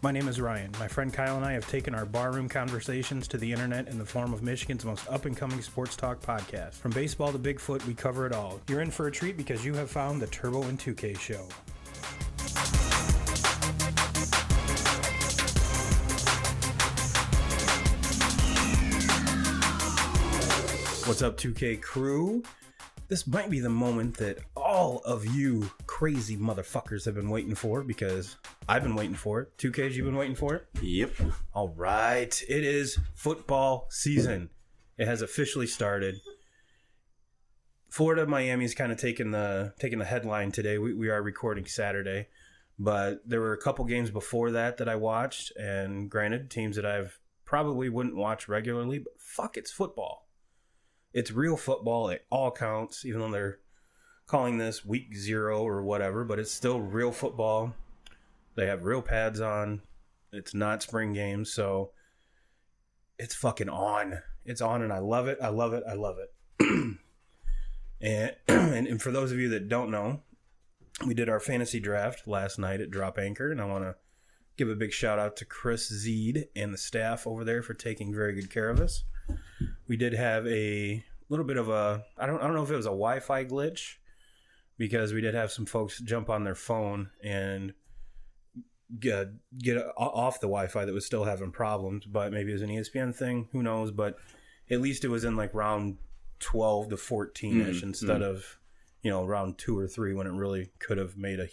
My name is Ryan. My friend Kyle and I have taken our barroom conversations to the internet in the form of Michigan's most up-and-coming sports talk podcast. From baseball to Bigfoot, we cover it all. You're in for a treat because you have found the Turbo and 2K show. What's up, 2K crew? This might be the moment that all of you crazy motherfuckers have been waiting for, because I've been waiting for it. 2Ks, you've been waiting for it? Yep. All right. It is football season. It has officially started. Florida, Miami's kind of taking the headline today. We are recording Saturday, but there were a couple games before that I watched, and granted, teams that I've probably wouldn't watch regularly, but fuck, it's football. It's real football. It all counts, even though they're calling this week 0 or whatever, but it's still real football. They have real pads on. It's not spring games, so it's fucking on. It's on, and I love it. I love it. I love it. and for those of you that don't know, we did our fantasy draft last night at Drop Anchor, and I want to give a big shout out to Chris Zeed and the staff over there for taking very good care of us. We did have a little bit of a, I don't know if it was a Wi-Fi glitch, because we did have some folks jump on their phone and get off the Wi-Fi that was still having problems, but maybe it was an ESPN thing, who knows, but at least it was in like round 12 to 14-ish instead of, round 2 or 3, when it really could have made a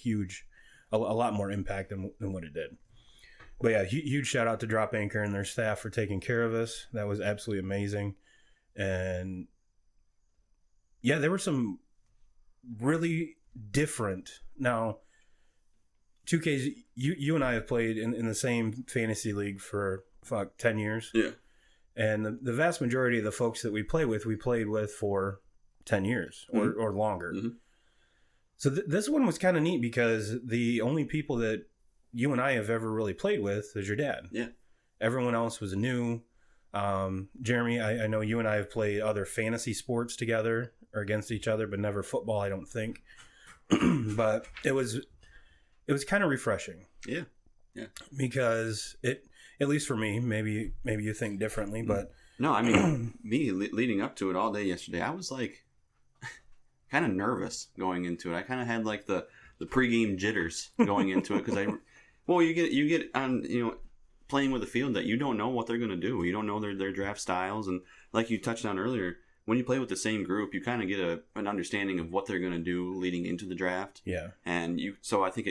lot more impact than what it did. But yeah, huge shout out to Drop Anchor and their staff for taking care of us. That was absolutely amazing. And yeah, there were some really different. Now, 2Ks, you and I have played in the same fantasy league for 10 years. Yeah. And the vast majority of the folks that we played with for 10 years or longer. Mm-hmm. So this one was kind of neat, because the only people that you and I have ever really played with is your dad. Yeah. Everyone else was new. Jeremy, I know you and I have played other fantasy sports together or against each other, but never football, I don't think. But it was kind of refreshing. Yeah. Yeah. Because at least for me, maybe you think differently, but no, I mean, me leading up to it all day yesterday, I was like kind of nervous going into it. I kind of had like the pregame jitters going into it, because you get on, playing with a field that you don't know what they're going to do. You don't know their draft styles. And like you touched on earlier, when you play with the same group, you kind of get an understanding of what they're going to do leading into the draft. Yeah. And so I think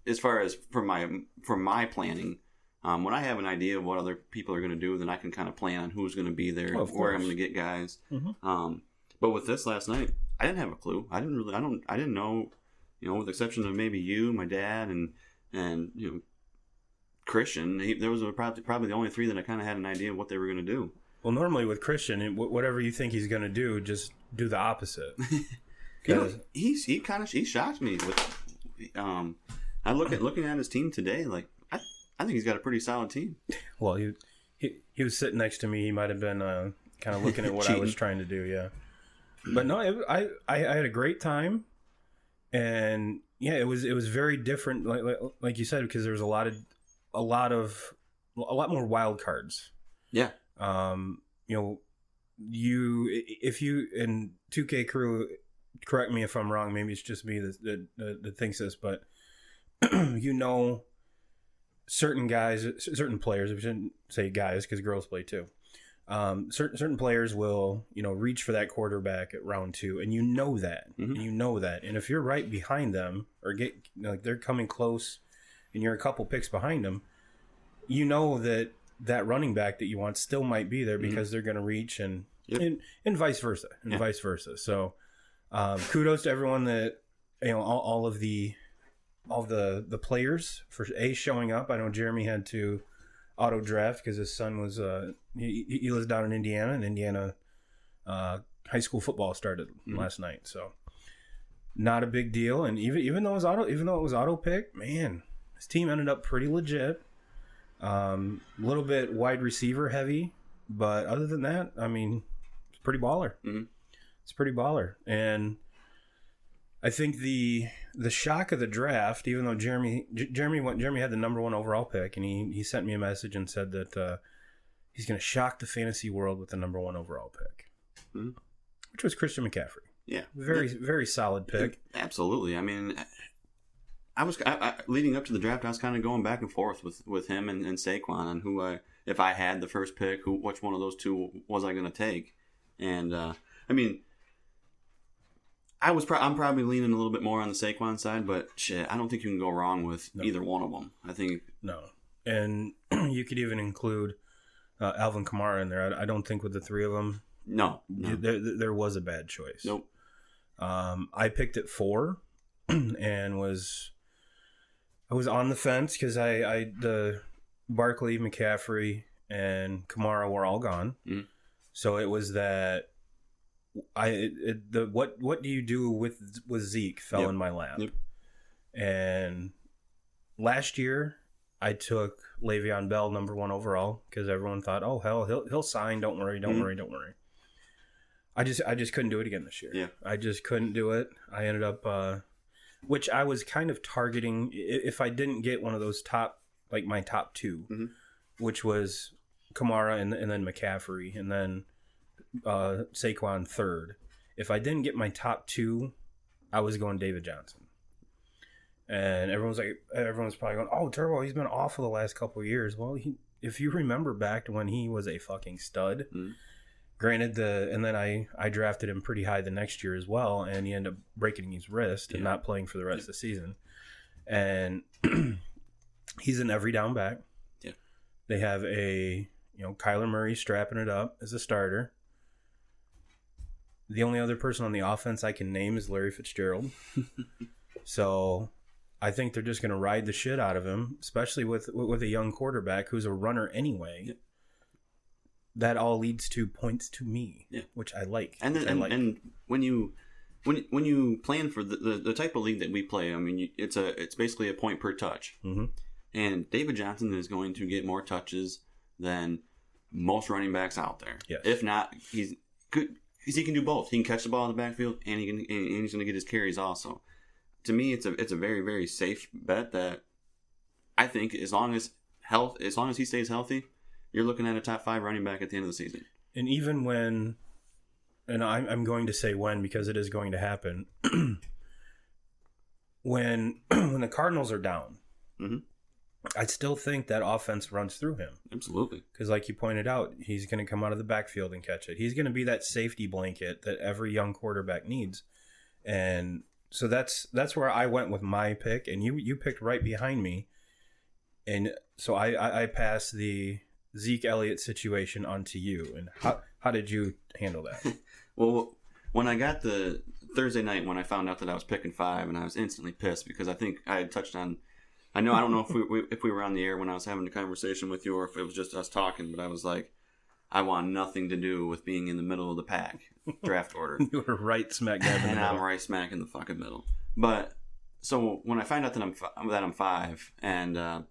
as far as for my planning, when I have an idea of what other people are going to do, then I can kind of plan on who's going to be there, where I'm going to get guys. Mm-hmm. But with this last night, I didn't have a clue. I didn't know, with the exception of maybe you, my dad, and Christian, those were probably the only three that I kind of had an idea of what they were going to do. Well, normally with Christian, whatever you think he's going to do, just do the opposite. He shocked me with. I looking at his team today, like I think he's got a pretty solid team. Well, he was sitting next to me. He might have been kind of looking at what I was trying to do. Yeah, but no, I had a great time, and yeah, it was very different, like you said, because there was a lot more wild cards. Yeah. If you and 2K crew, correct me if I'm wrong. Maybe it's just me that thinks this, but certain guys, certain players. We shouldn't say guys, because girls play too. Certain players will, reach for that quarterback at round 2, and that, mm-hmm. And if you're right behind them, or they're coming close, and you're a couple picks behind them, that running back that you want still might be there, because they're going to reach, and vice versa, vice versa. So, kudos to everyone that, all the players for showing up. I know Jeremy had to auto draft because his son was he lives down in Indiana, and Indiana high school football started last night, so not a big deal. And even though it was auto pick, man, his team ended up pretty legit. A little bit wide receiver heavy, but other than that, I mean, it's pretty baller. Mm-hmm. It's pretty baller. And I think the shock of the draft, even though Jeremy had the number 1 overall pick, and he sent me a message and said that he's going to shock the fantasy world with the number 1 overall pick, which was Christian McCaffrey. Yeah, very solid pick. Absolutely. I mean, I was leading up to the draft. I was kind of going back and forth with him and Saquon on who if I had the first pick, which one of those two was I going to take, and I mean. I'm probably leaning a little bit more on the Saquon side, but shit, I don't think you can go wrong with either one of them. I think no, and you could even include Alvin Kamara in there. I don't think with the 3 of them, no. There was a bad choice. Nope. I picked at 4, and I was on the fence because the Barkley, McCaffrey, and Kamara were all gone, so it was that. What do you do with Zeke fell in my lap, and last year I took Le'Veon Bell number 1 overall because everyone thought, oh hell, he'll sign. Don't worry. I just couldn't do it again this year. Yeah, I just couldn't do it. I ended up, which I was kind of targeting if I didn't get one of those my top 2, which was Kamara and then McCaffrey and then. Saquon 3rd. If I didn't get my top 2, I was going David Johnson. And everyone's probably going, oh, Turbo, he's been awful the last couple of years. Well, if you remember back to when he was a fucking stud, granted and then I drafted him pretty high the next year as well, and he ended up breaking his wrist and not playing for the rest of the season. And he's an every down back. Yeah. They have Kyler Murray strapping it up as a starter. The only other person on the offense I can name is Larry Fitzgerald. So I think they're just going to ride the shit out of him, especially with a young quarterback who's a runner anyway. Yeah. That all leads to points to me, which I like. And when you plan for the type of league that we play, I mean, it's basically a point per touch. Mm-hmm. And David Johnson is going to get more touches than most running backs out there. Yes. If not, he's good. Because he can do both. He can catch the ball in the backfield, and he's going to get his carries also. To me, it's a very, very safe bet that I think as long as he stays healthy, you're looking at a top 5 running back at the end of the season. And even when, and I'm going to say when because it is going to happen, when the Cardinals are down, I still think that offense runs through him. Absolutely. Because like you pointed out, he's going to come out of the backfield and catch it. He's going to be that safety blanket that every young quarterback needs. And so that's where I went with my pick. And you picked right behind me. And so I passed the Zeke Elliott situation onto you. And how did you handle that? Well, when I got the Thursday night, when I found out that I was picking 5, and I was instantly pissed because I think I had touched on... I don't know if we were on the air when I was having the conversation with you or if it was just us talking, but I was like, I want nothing to do with being in the middle of the pack draft order. You were right smack dab in the middle. And I'm right smack in the fucking middle. But so when I find out that I'm 5, and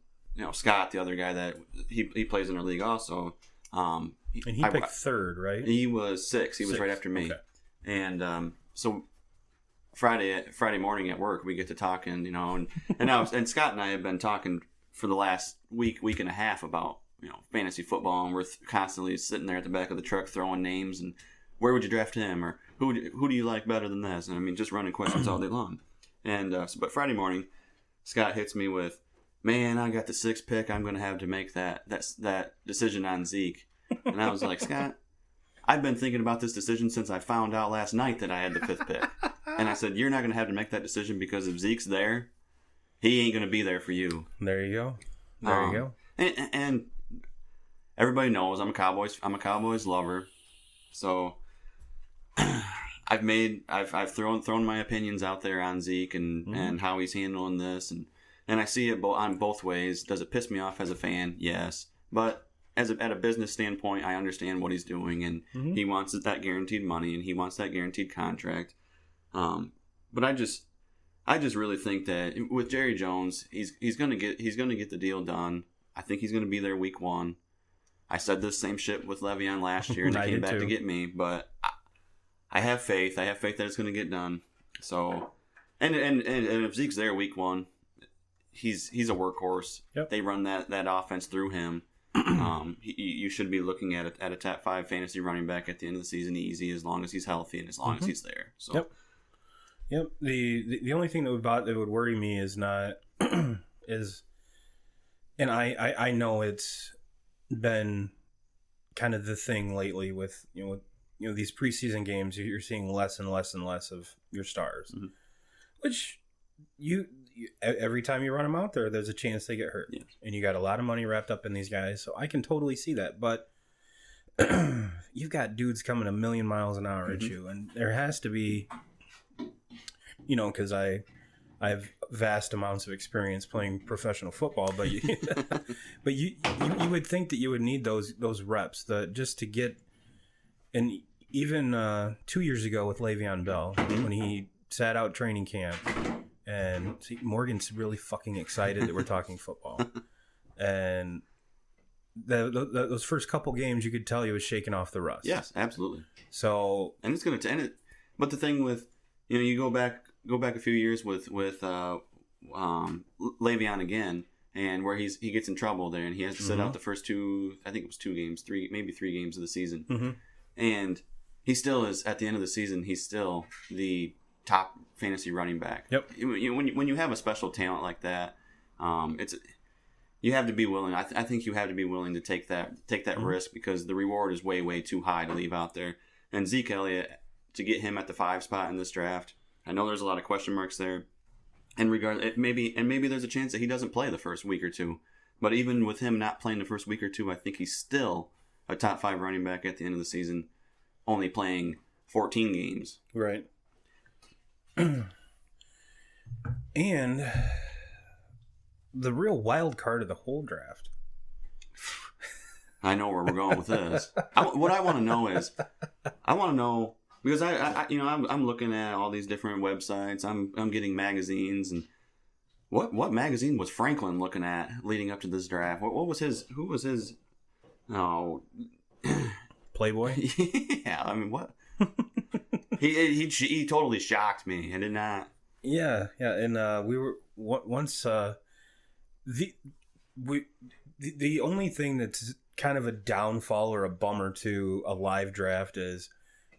Scott, the other guy that he plays in our league also, and he picked 3rd, right? He was 6. He was right after me, and so. Friday morning at work, we get to talking, and Scott and I have been talking for the last week and a half about, fantasy football, and we're constantly sitting there at the back of the truck throwing names and where would you draft him or who do you like better than this? And I mean, just running questions all day long. And but Friday morning, Scott hits me with, man, I got the 6th pick. I'm going to have to make that decision on Zeke. And I was like, Scott, I've been thinking about this decision since I found out last night that I had the 5th pick. And I said, you're not going to have to make that decision because if Zeke's there, he ain't going to be there for you. There you go. There you go. And everybody knows I'm a Cowboys lover. So I've thrown my opinions out there on Zeke and how he's handling this. And I see it on both ways. Does it piss me off as a fan? Yes. But at a business standpoint, I understand what he's doing. And he wants that guaranteed money and he wants that guaranteed contract. But I just really think that with Jerry Jones, he's gonna get the deal done. I think he's gonna be there week 1. I said this same shit with Le'Veon last year, and he came back to get me. But I have faith. I have faith that it's gonna get done. So And if Zeke's there week 1, he's a workhorse. Yep. They run that offense through him. You should be looking at a top 5 fantasy running back at the end of the season easy, as long as he's healthy and as long as he's there. So. Yep. The only thing that would worry me is not is, and I know it's been kind of the thing lately with these preseason games. You're seeing less and less and less of your stars, which you every time you run them out there, there's a chance they get hurt, and you got a lot of money wrapped up in these guys. So I can totally see that, but you've got dudes coming a million miles an hour at you, and there has to be. Because I have vast amounts of experience playing professional football, but you would think that you would need those reps just to get. And even 2 years ago with Le'Veon Bell, when he sat out training camp, and Morgan's really fucking excited that we're talking football, and those first couple games, you could tell he was shaking off the rust. Yes, absolutely. So, and it's going to end it. But the thing with you go back a few years with Le'Veon again, and where he gets in trouble there, and he has to sit out the first 2, I think it was 2 games, 3 games of the season, and he still is at the end of the season. He's still the top fantasy running back. Yep. When you have a special talent like that, you have to be willing. I think you have to be willing to take that risk, because the reward is way too high to leave out there. And Zeke Elliott, to get him at the 5 spot in this draft, I know there's a lot of question marks there. And maybe there's a chance that he doesn't play the first week or 2. But even with him not playing the first week or 2, I think he's still a top 5 running back at the end of the season, only playing 14 games. Right. And the real wild card of the whole draft. I know where we're going with this. What I want to know is, because I'm looking at all these different websites. I'm getting magazines, and what magazine was Franklin looking at leading up to this draft? What was his? Who was his? Oh, Playboy. Yeah, I mean, what? he totally shocked me. I did not. Yeah, and we were once the only thing that's kind of a downfall or a bummer to a live draft is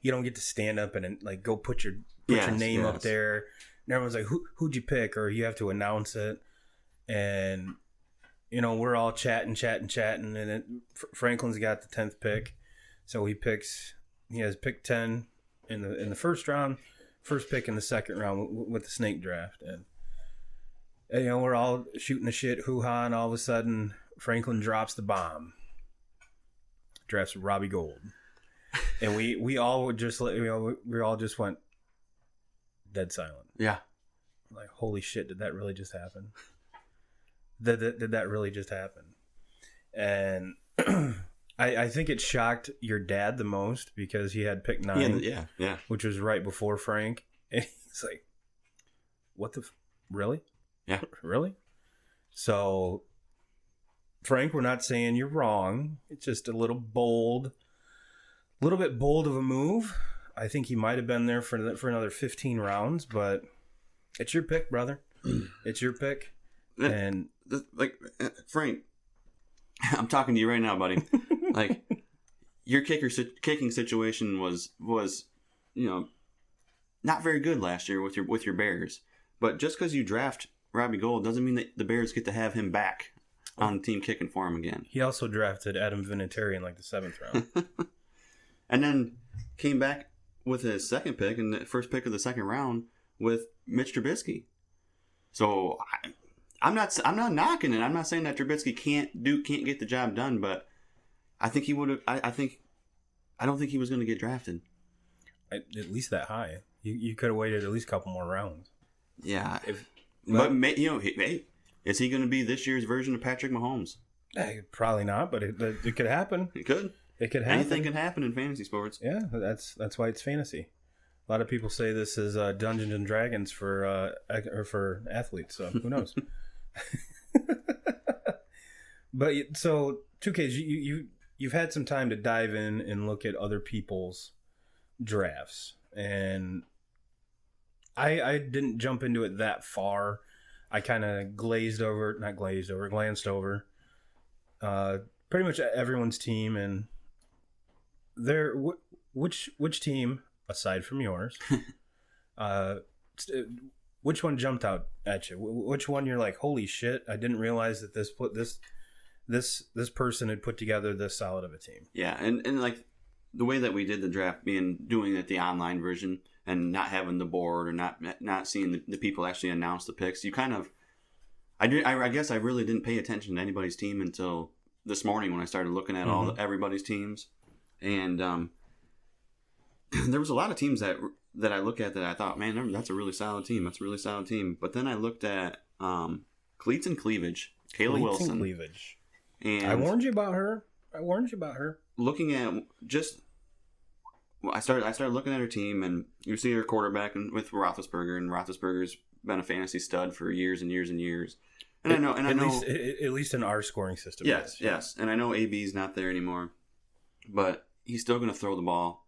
you don't get to stand up and go put your name up there, and everyone's like, who'd you pick, or you have to announce it, and we're all chatting, and then Franklin's got the 10th pick, so he has pick 10 in the first round, first pick in the second round with the snake draft, and we're all shooting the shit, hoo-ha, and all of a sudden Franklin drops the bomb, drafts Robbie Gould. And we all would just we all just went dead silent. Yeah, like, holy shit! Did that really just happen? Did that really just happen? And I think it shocked your dad the most, because he had pick 9, yeah, which was right before Frank, and he's like, "What the really? Yeah, really?" So, Frank, we're not saying you're wrong. It's just a little bit bold of a move. I think he might have been there for another 15 rounds, but it's your pick, brother. It's your pick. And Frank, I'm talking to you right now, buddy. Like, your kicking situation was not very good last year with your Bears. But just because you draft Robbie Gould doesn't mean that the Bears get to have him back on the team kicking for him again. He also drafted Adam Vinatieri in the 7th round. And then came back with his second pick and the first pick of the second round with Mitch Trubisky. So I'm not knocking it. I'm not saying that Trubisky can't get the job done, but I think he would have. I don't think he was going to get drafted. At least that high. You could have waited at least a couple more rounds. Yeah. Hey, is he going to be this year's version of Patrick Mahomes? Probably not, but it could happen. It could. It could happen. Anything can happen in fantasy sports. Yeah, that's why it's fantasy. A lot of people say this is Dungeons and Dragons for athletes. So who knows? But so 2Ks, you've had some time to dive in and look at other people's drafts, and I didn't jump into it that far. I kind of glanced over pretty much everyone's team, and there. Which team aside from yours? Which one jumped out at you? Which one you're like, holy shit! I didn't realize that this person had put together this solid of a team. Yeah, and like the way that we did the draft, doing it the online version and not having the board or not seeing the people actually announce the picks, you kind of. I guess I really didn't pay attention to anybody's team until this morning when I started looking at everybody's teams, and there was a lot of teams that I look at that I thought, man, that's a really solid team. That's a really solid team. But then I looked at Cleats and Cleavage, Kayla Wilson. And Cleavage. And I warned you about her. Looking at I started looking at her team, and you see her quarterback with Roethlisberger, and Roethlisberger's been a fantasy stud for years and years and years. And I know, at least in our scoring system. Yes, and I know AB's not there anymore, but he's still going to throw the ball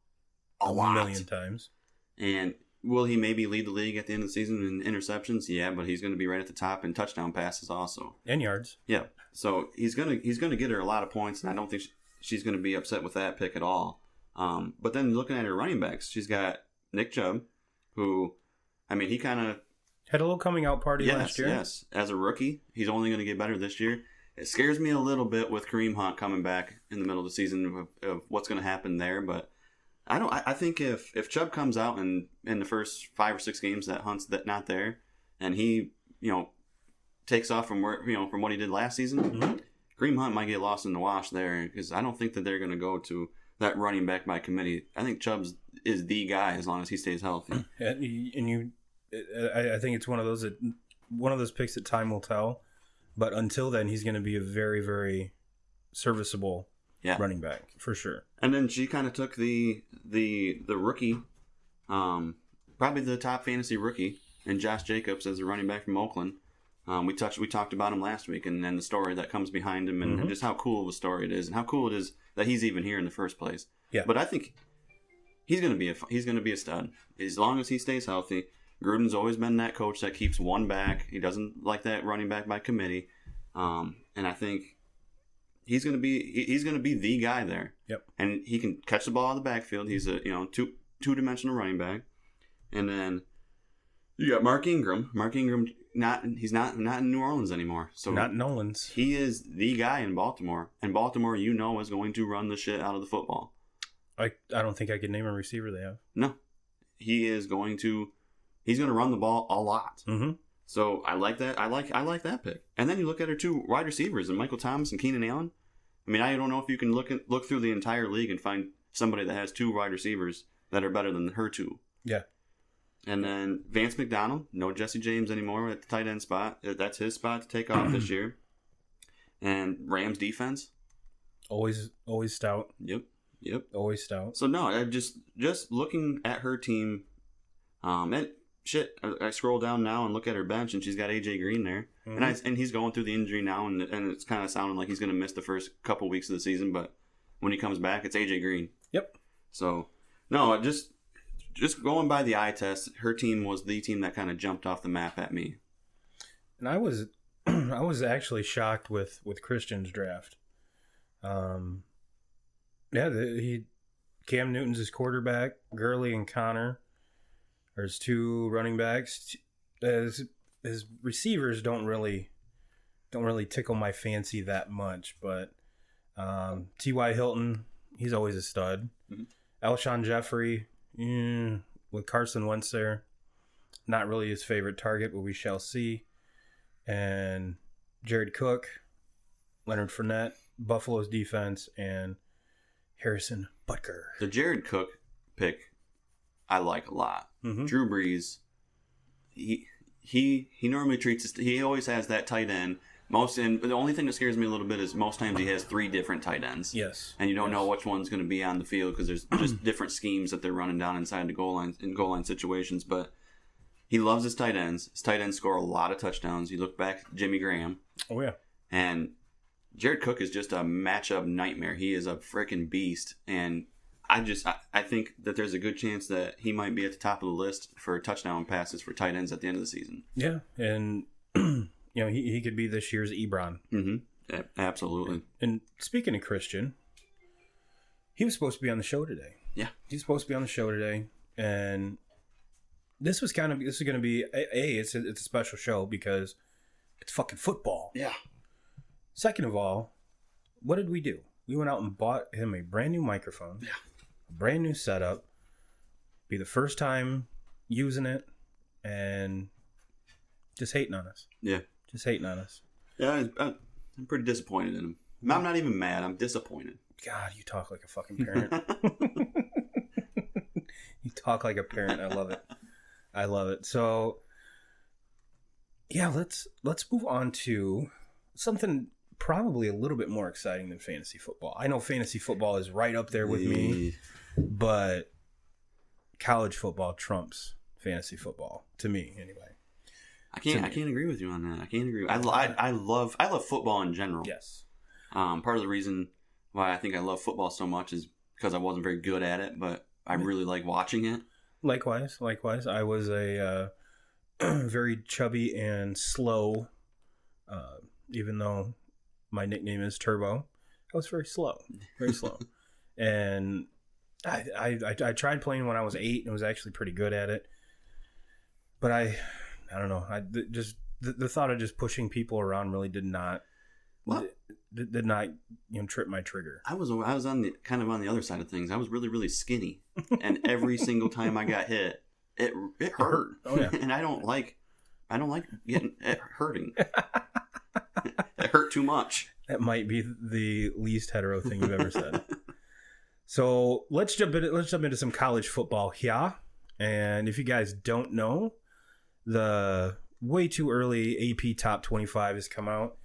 a million times. And will he maybe lead the league at the end of the season in interceptions? Yeah, but he's going to be right at the top in touchdown passes also, and yards. Yeah, so he's going to get her a lot of points, and I don't think she's going to be upset with that pick at all. But then looking at her running backs, she's got Nick Chubb, who, he kind of had a little coming out party last year. Yes, as a rookie, he's only going to get better this year. It scares me a little bit with Kareem Hunt coming back in the middle of the season of what's going to happen there. But I think if Chubb comes out in the first 5 or 6 games that Hunt's not there, and he takes off from what he did last season, Kareem Hunt might get lost in the wash there, because I don't think that they're going to go to that running back by committee. I think Chubb is the guy as long as he stays healthy. I think it's one of those picks that time will tell, but until then, he's going to be a very, very serviceable running back for sure. And then she kind of took the rookie, probably the top fantasy rookie, and Josh Jacobs as a running back from Oakland. We talked about him last week, and then the story that comes behind him, and just how cool of a story it is, and how cool it is that he's even here in the first place. Yeah. But I think he's going to be a stud as long as he stays healthy. Gruden's always been that coach that keeps one back. He doesn't like that running back by committee, and I think he's going to be the guy there. Yep. And he can catch the ball out of the backfield. He's a two-dimensional running back. And then you got Mark Ingram. Mark Ingram he's not in New Orleans anymore. So not Nolan's. He is the guy in Baltimore, and Baltimore is going to run the shit out of the football. I don't think I could name a receiver they have. No, he's going to run the ball a lot. Mm-hmm. So I like that. I like that pick. And then you look at her 2 wide receivers, and Michael Thomas and Keenan Allen. I don't know if you can look through the entire league and find somebody that has 2 wide receivers that are better than her 2. Yeah. And then Vance McDonald, no Jesse James anymore at the tight end spot. That's his spot to take off this year. And Rams defense, always stout. Yep. Always stout. So no, I just looking at her team, I scroll down now and look at her bench, and she's got AJ Green there, and he's going through the injury now, and it's kind of sounding like he's going to miss the first couple weeks of the season, but when he comes back, it's AJ Green. Yep. So no, just going by the eye test, her team was the team that kind of jumped off the map at me. And I was actually shocked with Christian's draft. Cam Newton's his quarterback, Gurley and Connor are his 2 running backs. His receivers don't really tickle my fancy that much, but T.Y. Hilton, he's always a stud. Mm-hmm. Alshon Jeffrey, with Carson Wentz there, not really his favorite target, but we shall see. And Jared Cook, Leonard Fournette, Buffalo's defense, and Harrison Butker. The Jared Cook pick I like a lot. Mm-hmm. Drew Brees, he normally he always has that tight end. And the only thing that scares me a little bit is most times he has 3 different tight ends. Yes. And you don't know which one's going to be on the field because there's just different schemes that they're running down inside the goal line situations. But he loves his tight ends. His tight ends score a lot of touchdowns. You look back, Jimmy Graham. Oh, yeah. And Jared Cook is just a matchup nightmare. He is a freaking beast. And I think that there's a good chance that he might be at the top of the list for touchdown passes for tight ends at the end of the season. Yeah, and he could be this year's Ebron. Mm-hmm. Yeah, absolutely. And speaking of Christian, he was supposed to be on the show today. Yeah, he's supposed to be on the show today, and this is going to be it's a special show because it's fucking football. Yeah. Second of all, what did we do? We went out and bought him a brand new microphone. Yeah. A brand new setup. Be the first time using it, and just hating on us. Yeah. Just hating on us. Yeah, I'm pretty disappointed in him. I'm not even mad. I'm disappointed. God, you talk like a fucking parent. You talk like a parent. I love it. I love it. So, yeah, let's move on to something probably a little bit more exciting than fantasy football. I know fantasy football is right up there with me, but college football trumps fantasy football to me, anyway. I can't agree with you on that. I can't agree. I love football in general. Yes. Part of the reason why I think I love football so much is because I wasn't very good at it, but I really like watching it. Likewise. I was a very chubby and slow, even though my nickname is Turbo. I was very slow. And I tried playing when I was 8 and was actually pretty good at it. But I don't know. The thought of just pushing people around really did not trip my trigger. I was on the kind of on the other side of things. I was really, really skinny, and every single time I got hit, it hurt. Oh yeah. And I don't like getting it hurting. It hurt too much. That might be the least hetero thing you've ever said. So let's jump into some college football here. And if you guys don't know, the way too early AP Top 25 has come out.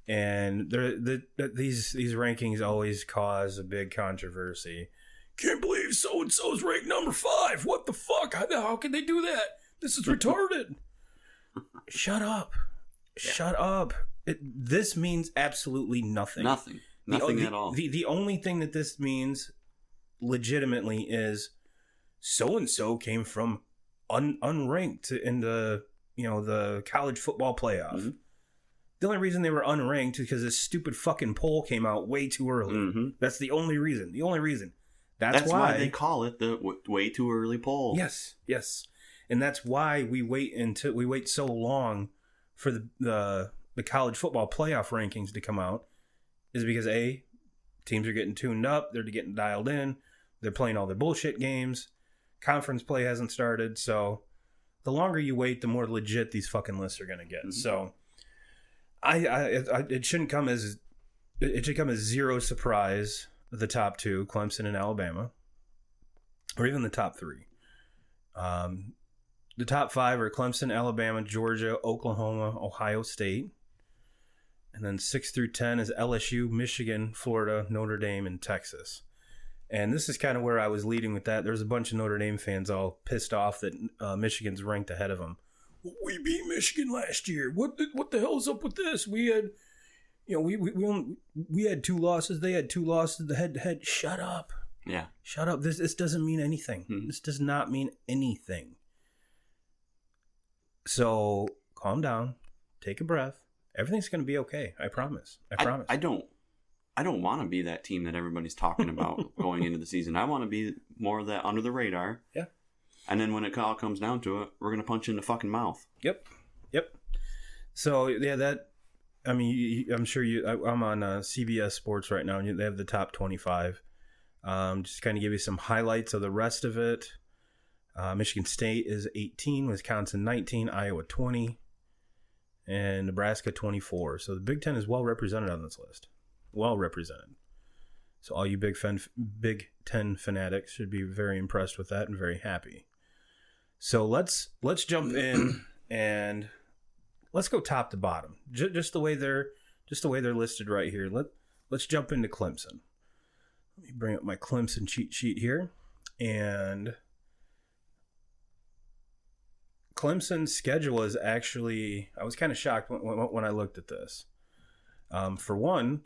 And these rankings always cause a big controversy. Can't believe so-and-so's ranked number 5. What the fuck? How can they do that? This is retarded. Shut up. Yeah. Shut up. This means absolutely nothing. Nothing at all. The only thing that this means legitimately is so-and-so came from unranked in the college football playoff. Mm-hmm. The only reason they were unranked is because this stupid fucking poll came out way too early. Mm-hmm. That's the only reason. That's why they call it the way too early poll. Yes. And that's why we wait so long for the college football playoff rankings to come out, is because teams are getting tuned up, they're getting dialed in, they're playing all their bullshit games, conference play hasn't started, so the longer you wait, the more legit these fucking lists are going to get. Mm-hmm. So it should come as zero surprise the top 2, Clemson and Alabama, or even the top 3. The top 5 are Clemson, Alabama, Georgia, Oklahoma, Ohio State. And then 6 through 10 is LSU, Michigan, Florida, Notre Dame, and Texas. And this is kind of where I was leading with that. There's a bunch of Notre Dame fans all pissed off that Michigan's ranked ahead of them. We beat Michigan last year. What the hell's up with this? We had, we had 2 losses. They had 2 losses. The head-to-head. Shut up. Yeah. Shut up. This doesn't mean anything. Mm-hmm. This does not mean anything. So calm down. Take a breath. Everything's going to be okay. I promise. I don't want to be that team that everybody's talking about going into the season. I want to be more of that under the radar. Yeah. And then when it all comes down to it, we're going to punch you in the fucking mouth. Yep. So, yeah, I'm sure I'm on CBS Sports right now, and they have the top 25. Just kind of give you some highlights of the rest of it. Michigan State is 18, Wisconsin 19, Iowa 20, and Nebraska 24. So the Big Ten is well represented on this list. Well represented. So all you Big Ten fanatics should be very impressed with that and very happy. So let's jump in and let's go top to bottom. Just the way they're listed right here. Let's jump into Clemson. Let me bring up my Clemson cheat sheet here. And Clemson's schedule is actually, I was kind of shocked when I looked at this. For one,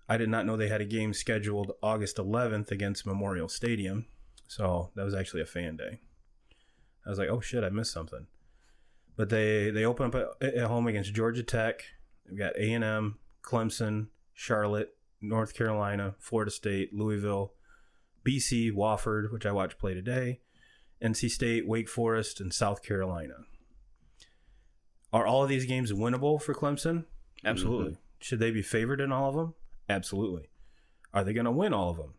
I did not know they had a game scheduled August 11th against Memorial Stadium. So that was actually a fan day. I was like, oh shit, I missed something. But they open up at home against Georgia Tech. We've got A&M, Clemson, Charlotte, North Carolina, Florida State, Louisville, BC, Wofford, which I watched play today, NC State, Wake Forest, and South Carolina. Are all of these games winnable for Clemson? Absolutely. Mm-hmm. Should they be favored in all of them? Absolutely. Are they going to win all of them?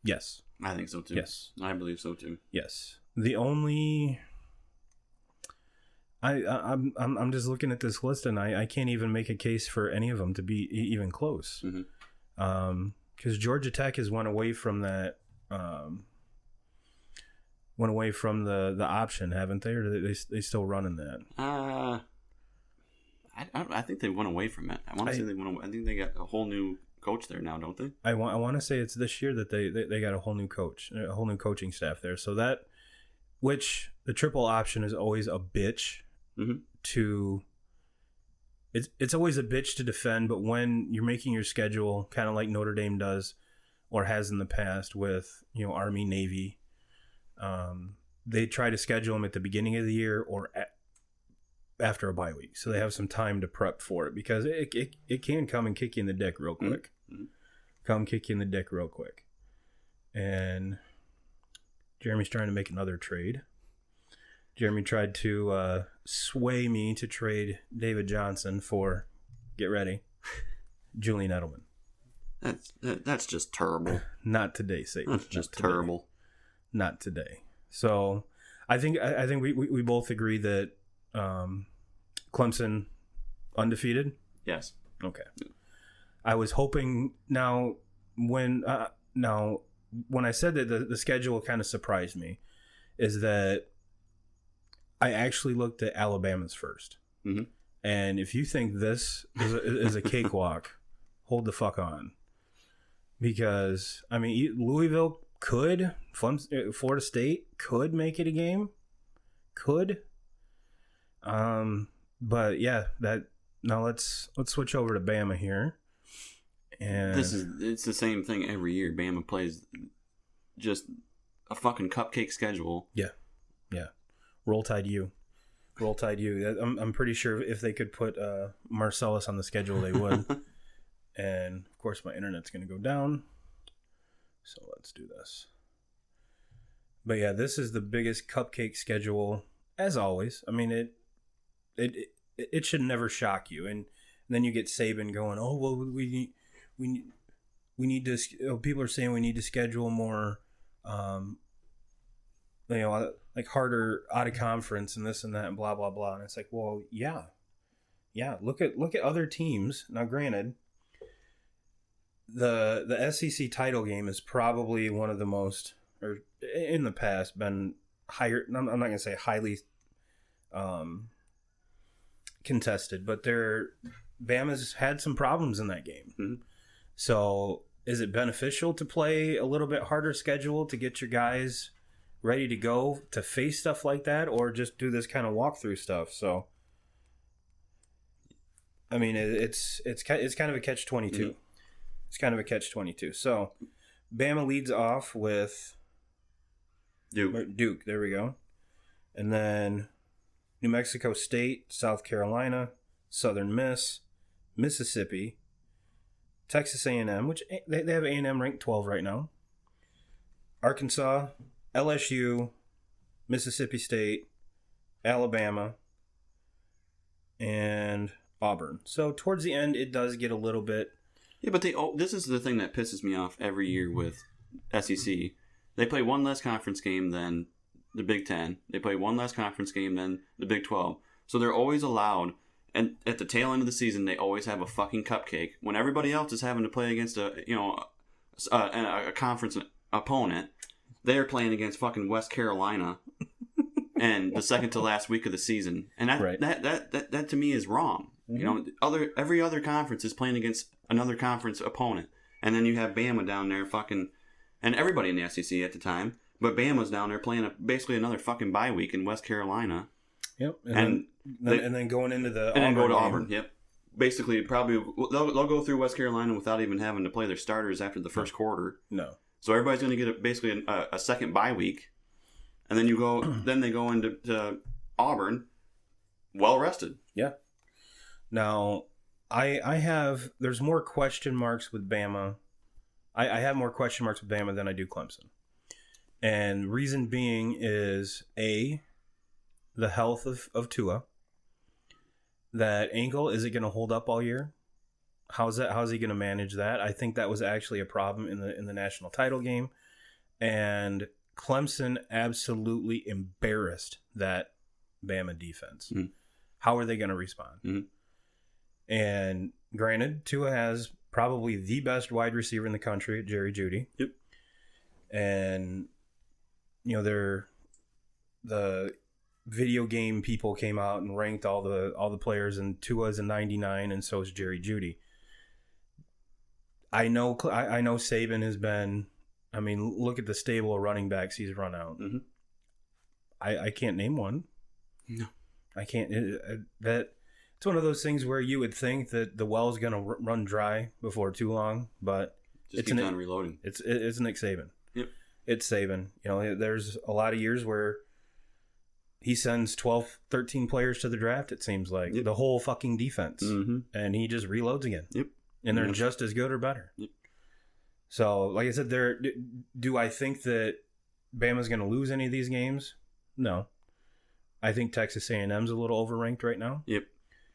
Yes. I think so too. Yes. I believe so too. Yes. The only... I'm just looking at this list, and I can't even make a case for any of them to be even close. Because Georgia Tech has went away from that, the option, haven't they? Or are they still running that? I think they went away from it. I want to say they went away. I think they got a whole new coach there now, don't they? I want to say it's this year that they got a whole new coach, a whole new coaching staff there. So that, which the triple option is always a bitch. To it's always a bitch to defend, but when you're making your schedule kind of like Notre Dame does or has in the past with Army, Navy, they try to schedule them at the beginning of the year or after a bye week, so they have some time to prep for it, because it can come and kick you in the dick real quick. Come kick you in the dick real quick. And Jeremy's trying to make another trade. Jeremy tried to sway me to trade David Johnson for, get ready, Julian Edelman. That's just terrible. Not today, Satan. That's just terrible. Not today. So I think we both agree that Clemson undefeated. Yes. Okay. I was hoping when I said that the schedule kind of surprised me, is that I actually looked at Alabama's first. And if you think this is a cakewalk, hold the fuck on. Because, I mean, Louisville could, Florida State could make it a game. Could. But yeah, now let's switch over to Bama here. And it's the same thing every year. Bama plays just a fucking cupcake schedule. Yeah. Roll Tide U. I'm pretty sure if they could put Marcellus on the schedule, they would. And of course, my internet's going to go down. So let's do this. But yeah, this is the biggest cupcake schedule, as always. I mean, it should never shock you. And then you get Saban going, oh well, we need to. People are saying we need to schedule more. Like harder out of conference and this and that and blah blah blah. And it's like, well, yeah. Look at other teams. Now, granted, the SEC title game is probably one of the most, or in the past, been higher. I'm not gonna say highly contested, but Bama's had some problems in that game. So, is it beneficial to play a little bit harder schedule to get your guys ready to go to face stuff like that, or just do this kind of walkthrough stuff? So, I mean, it's kind of a catch-22. It's kind of a catch-22. So, Bama leads off with Duke. There we go. And then New Mexico State, South Carolina, Southern Miss, Mississippi, Texas A&M, which they have A&M ranked 12 right now, Arkansas, LSU, Mississippi State, Alabama, and Auburn. So towards the end, it does get a little bit. Yeah, but this is the thing that pisses me off every year with SEC. They play one less conference game than the Big Ten. They play one less conference game than the Big 12. So they're always allowed, and at the tail end of the season, they always have a fucking cupcake. When everybody else is having to play against a conference opponent, they're playing against fucking West Carolina and the second to last week of the season. And that to me is wrong. Every other conference is playing against another conference opponent. And then you have Bama down there fucking, and everybody in the SEC at the time, but Bama's down there playing basically another fucking bye week in West Carolina. Yep. And then going into the and then go to Auburn. Yep. basically probably they'll go through West Carolina without even having to play their starters after the first quarter. No. So everybody's going to get basically a second bye week, and then then they go into Auburn, well rested. Yeah. Now, there's more question marks with Bama. I have more question marks with Bama than I do Clemson. And reason being is, A, the health of Tua. That ankle, is it going to hold up all year? How's he going to manage that? I think that was actually a problem in the national title game. And Clemson absolutely embarrassed that Bama defense. Mm-hmm. How are they going to respond? Mm-hmm. And granted, Tua has probably the best wide receiver in the country, Jerry Jeudy. Yep. And, the video game people came out and ranked all the players, and Tua's a 99, and so is Jerry Jeudy. I know Saban has been. I mean, look at the stable of running backs he's run out. Mm-hmm. I can't name one. No, I can't. It's one of those things where you would think that the well's going to run dry before too long, but just keep on reloading. It's Nick Saban. Yep, it's Saban. There's a lot of years where he sends 12, 13 players to the draft. It seems like the whole fucking defense, and he just reloads again. Yep, and they're just as good or better. Yep. So, like I said, do I think that Bama's going to lose any of these games? No. I think Texas A&M's a little overranked right now. Yep.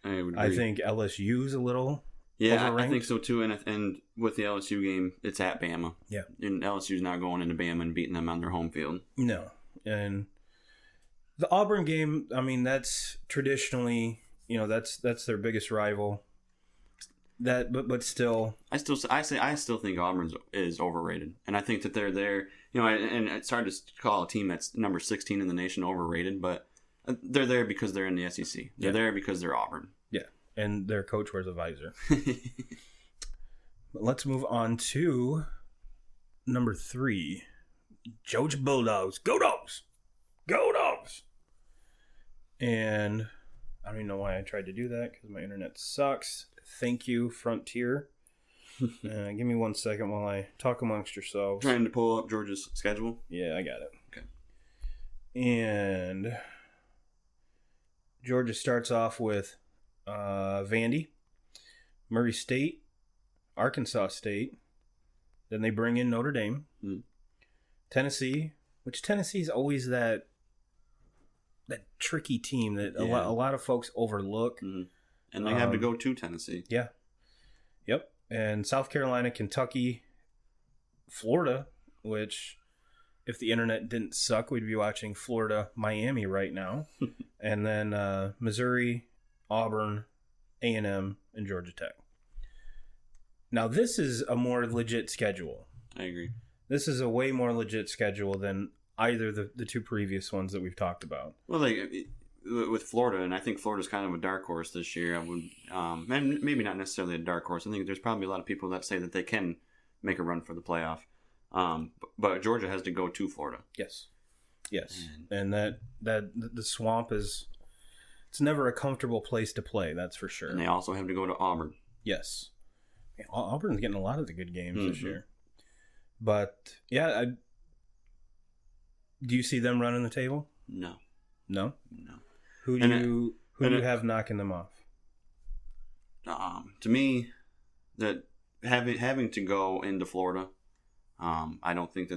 I would agree. I think LSU's a little overranked. I think so too. And with the LSU game, it's at Bama. Yeah. And LSU's not going into Bama and beating them on their home field. No. And the Auburn game, I mean, that's traditionally, that's their biggest rival. But still, I still think Auburn is overrated, and I think that they're there. And it's hard to call a team that's number 16 in the nation overrated, but they're there because they're in the SEC. They're there because they're Auburn. Yeah, and their coach wears a visor. But let's move on to number 3, Georgia Bulldogs. Go Dogs! Go Dogs! And I don't even know why I tried to do that because my internet sucks. Thank you, Frontier. Give me 1 second while I talk amongst yourselves. Trying to pull up Georgia's schedule? Yeah, I got it. Okay. And Georgia starts off with Vandy, Murray State, Arkansas State. Then they bring in Notre Dame. Tennessee, which Tennessee's always that tricky team that a lot of folks overlook. Mm-hmm. And they have to go to Tennessee. Yeah. Yep. And South Carolina, Kentucky, Florida, which if the internet didn't suck, we'd be watching Florida, Miami right now. And then Missouri, Auburn, A&M, and Georgia Tech. Now, this is a more legit schedule. I agree. This is a way more legit schedule than either the two previous ones that we've talked about. Well, with Florida, and I think Florida's kind of a dark horse this year. I would, and maybe not necessarily a dark horse. I think there's probably a lot of people that say that they can make a run for the playoff. But Georgia has to go to Florida. Yes, and that the swamp it's never a comfortable place to play. That's for sure. And they also have to go to Auburn. Yes, Auburn's getting a lot of the good games this year. But yeah, do you see them running the table? No. Who do you have knocking them off? To me, that having to go into Florida, I don't think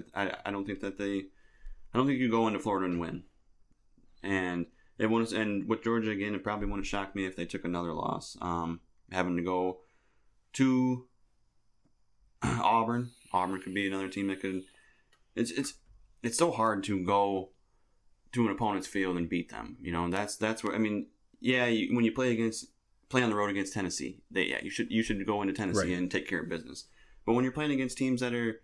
you go into Florida and win. And with Georgia again, it probably wouldn't shock me if they took another loss. Having to go to Auburn could be another team that could. It's so hard to go to an opponent's field and beat them. That's where, I mean, when you play on the road against Tennessee, you should go into Tennessee and take care of business. But when you're playing against teams that are,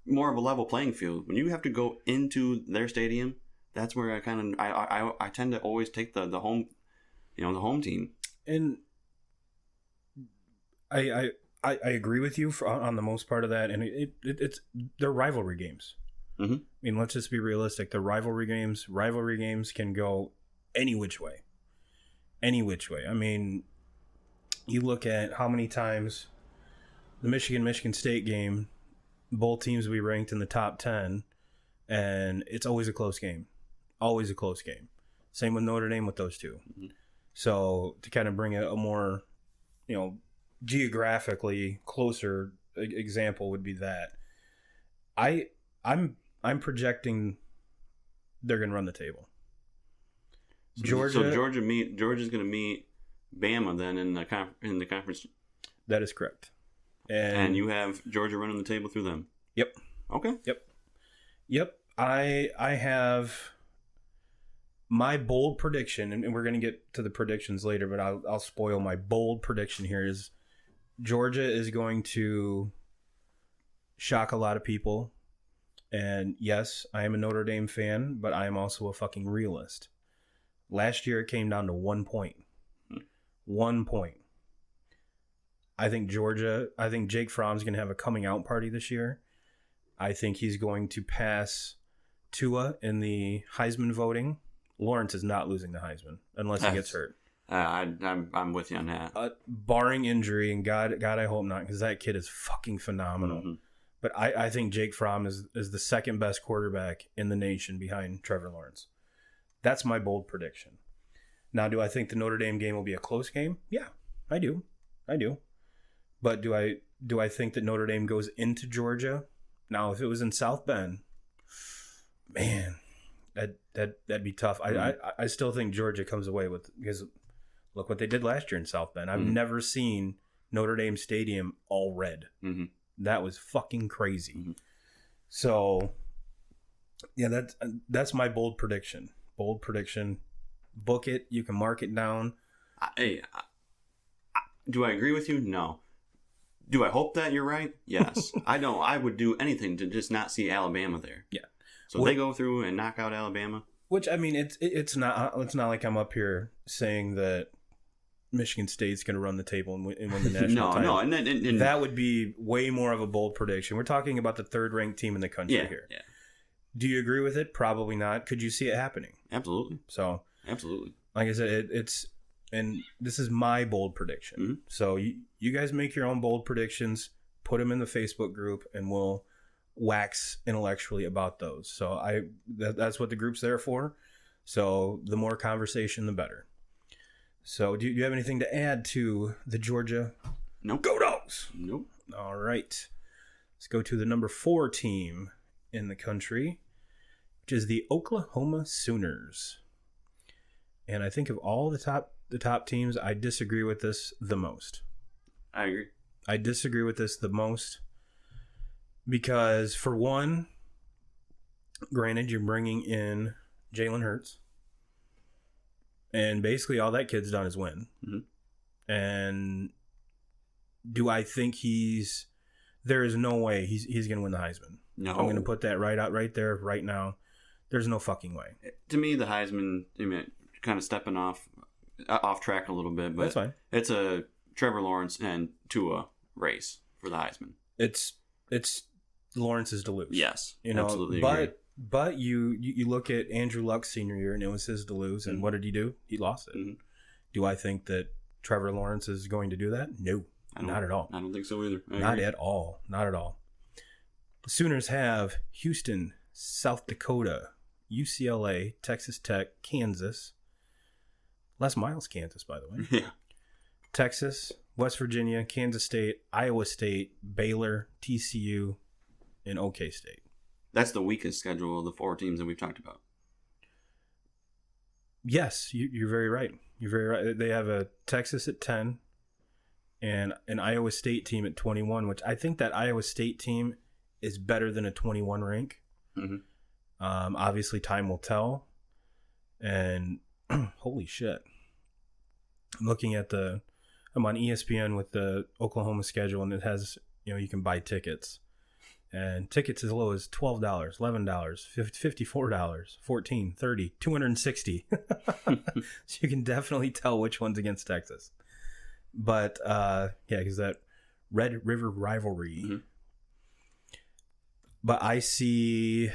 more of a level playing field, when you have to go into their stadium, that's where I tend to always take the home, the home team. And I agree with you on the most part of that, and it's they're rivalry games. Mm-hmm. I mean, let's just be realistic. The rivalry games can go any which way. I mean, you look at how many times the Michigan State game, both teams we ranked in the top 10, and it's always a close game. Always a close game. Same with Notre Dame with those two. Mm-hmm. So to kind of bring a more, geographically closer example would be that. I'm projecting they're going to run the table. So Georgia's going to meet Bama then in the conference. That is correct. And you have Georgia running the table through them. Yep. Okay. Yep. I have my bold prediction, and we're going to get to the predictions later, but I'll spoil my bold prediction here is Georgia is going to shock a lot of people. And yes, I am a Notre Dame fan, but I am also a fucking realist. Last year it came down to 1 point. 1 point. I think Jake Fromm's going to have a coming out party this year. I think he's going to pass Tua in the Heisman voting. Lawrence is not losing the Heisman unless he gets hurt. I'm with you on that. Barring injury, and God, I hope not, because that kid is fucking phenomenal. Mm-hmm. But I think Jake Fromm is the second best quarterback in the nation behind Trevor Lawrence. That's my bold prediction. Now, do I think the Notre Dame game will be a close game? Yeah, I do. But do I think that Notre Dame goes into Georgia? Now, if it was in South Bend, man, that'd be tough. Mm-hmm. I still think Georgia comes away with, because look what they did last year in South Bend. I've mm-hmm. never seen Notre Dame Stadium all red. Mm-hmm. That was fucking crazy. Mm-hmm. So, yeah, that's my bold prediction. Bold prediction. Book it. You can mark it down. Do I agree with you? No. Do I hope that you're right? Yes. I would do anything to just not see Alabama there. Yeah. So they go through and knock out Alabama. Which, I mean, it's not like I'm up here saying that Michigan State's going to run the table and win the national title. No, and that would be way more of a bold prediction. We're talking about the third-ranked team in the country here. Yeah. Do you agree with it? Probably not. Could you see it happening? Absolutely. So, absolutely. Like I said, and this is my bold prediction. Mm-hmm. So you guys make your own bold predictions, put them in the Facebook group, and we'll wax intellectually about those. So that's what the group's there for. So the more conversation, the better. So do you have anything to add to the Georgia? Nope. Go Dogs! Nope. All right. Let's go to the number 4 team in the country, which is the Oklahoma Sooners. And I think of all the top teams, I disagree with this the most. I agree. I disagree with this the most because, for one, granted, you're bringing in Jalen Hurts, and basically all that kid's done is win. Mm-hmm. And do I think there is no way he's going to win the Heisman. No. I'm going to put that right there, right now. There's no fucking way. To me, the Heisman, kind of stepping off track a little bit, but that's fine. It's a Trevor Lawrence and Tua race for the Heisman. It's Lawrence's to lose. Yes, absolutely. But you look at Andrew Luck's senior year, and it was his to lose, and mm-hmm. what did he do? He lost it. Mm-hmm. Do I think that Trevor Lawrence is going to do that? No, not at all. I don't think so either. Not at all. The Sooners have Houston, South Dakota, UCLA, Texas Tech, Kansas. Les Miles, Kansas, by the way. Yeah. Texas, West Virginia, Kansas State, Iowa State, Baylor, TCU, and OK State. That's the weakest schedule of the 4 teams that we've talked about. Yes, you're very right. You're very right. They have a Texas at 10 and an Iowa State team at 21, which I think that Iowa State team is better than a 21 rank. Mm-hmm. Obviously, time will tell. And holy shit. I'm looking at I'm on ESPN with the Oklahoma schedule, and it has, you can buy tickets. And tickets as low as $12, $11, $54, $14, $30, $260. So you can definitely tell which one's against Texas. But, because that Red River rivalry. Mm-hmm. But I see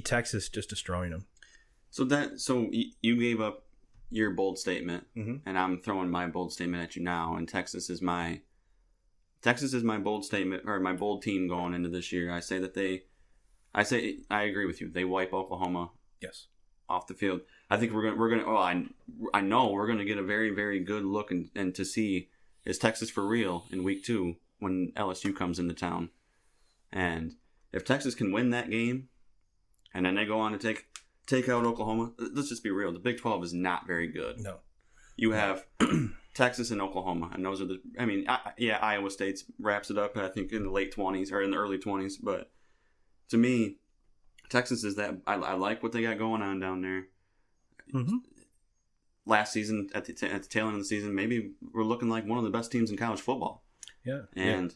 Texas just destroying them. So you gave up your bold statement, and I'm throwing my bold statement at you now. And Texas is my bold statement, or my bold team going into this year. I agree with you. They wipe Oklahoma. Yes. Off the field. I think we're gonna. Well, I know we're gonna get a very, very good look and to see, is Texas for real in week 2 when LSU comes into town. And if Texas can win that game, and then they go on to take out Oklahoma, let's just be real. The Big 12 is not very good. No. You have Texas and Oklahoma, and those are the. I mean, Iowa State wraps it up. I think in the late 20s or in the early 20s, but to me, Texas is that. I like what they got going on down there. Last season, at the tail end of the season, maybe we're looking like one of the best teams in college football. Yeah, and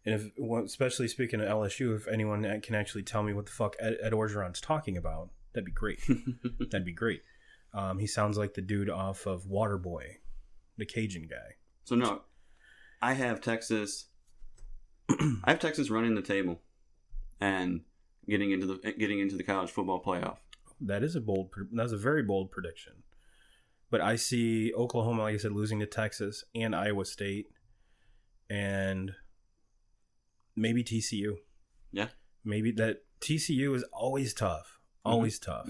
if, especially speaking of LSU, if anyone can actually tell me what the fuck Ed Orgeron's talking about, that'd be great. That'd be great. He sounds like the dude off of Waterboy, the Cajun guy. So no, I have Texas. I have Texas running the table, and getting into the college football playoff. That's a very bold prediction. But I see Oklahoma, like I said, losing to Texas and Iowa State, and maybe TCU. Yeah, maybe that TCU is always tough, tough.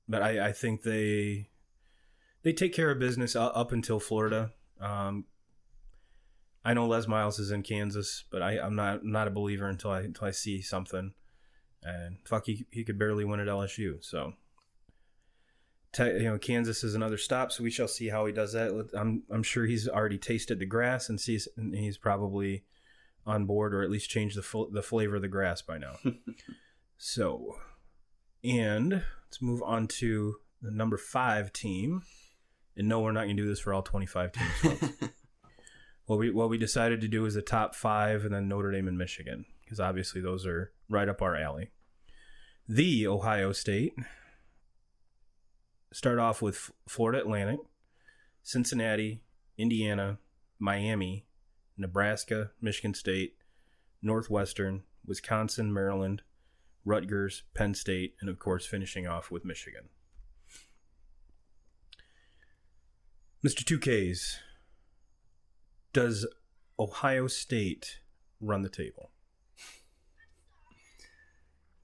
But I think they take care of business up until Florida. I know Les Miles is in Kansas, but I'm not a believer until I see something. And fuck, he could barely win at LSU. So, Kansas is another stop. So we shall see how he does that. I'm sure he's already tasted the grass and he's probably on board, or at least changed the flavor of the grass by now. So, and let's move on to the number 5 team. And no, we're not going to do this for all 25 teams, folks. What we decided to do is the top 5 and then Notre Dame and Michigan, because obviously those are right up our alley. The Ohio State start off with Florida Atlantic, Cincinnati, Indiana, Miami, Nebraska, Michigan State, Northwestern, Wisconsin, Maryland, Rutgers, Penn State, and of course finishing off with Michigan. Mr. 2Ks, does Ohio State run the table?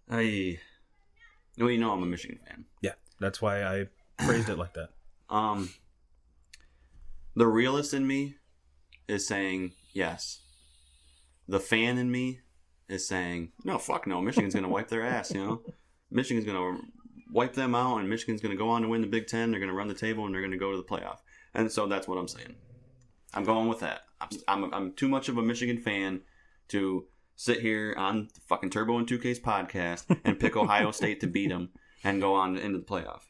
Well, I'm a Michigan fan. Yeah, that's why I phrased it like that. The realist in me is saying yes. The fan in me is saying, no, fuck no. Michigan's going to wipe their ass, Michigan's going to wipe them out, and Michigan's going to go on to win the Big Ten. They're going to run the table, and they're going to go to the playoff. And so that's what I'm saying. I'm going with that. I'm too much of a Michigan fan to sit here on the fucking Turbo and 2K's podcast and pick Ohio State to beat them and go on into the playoff.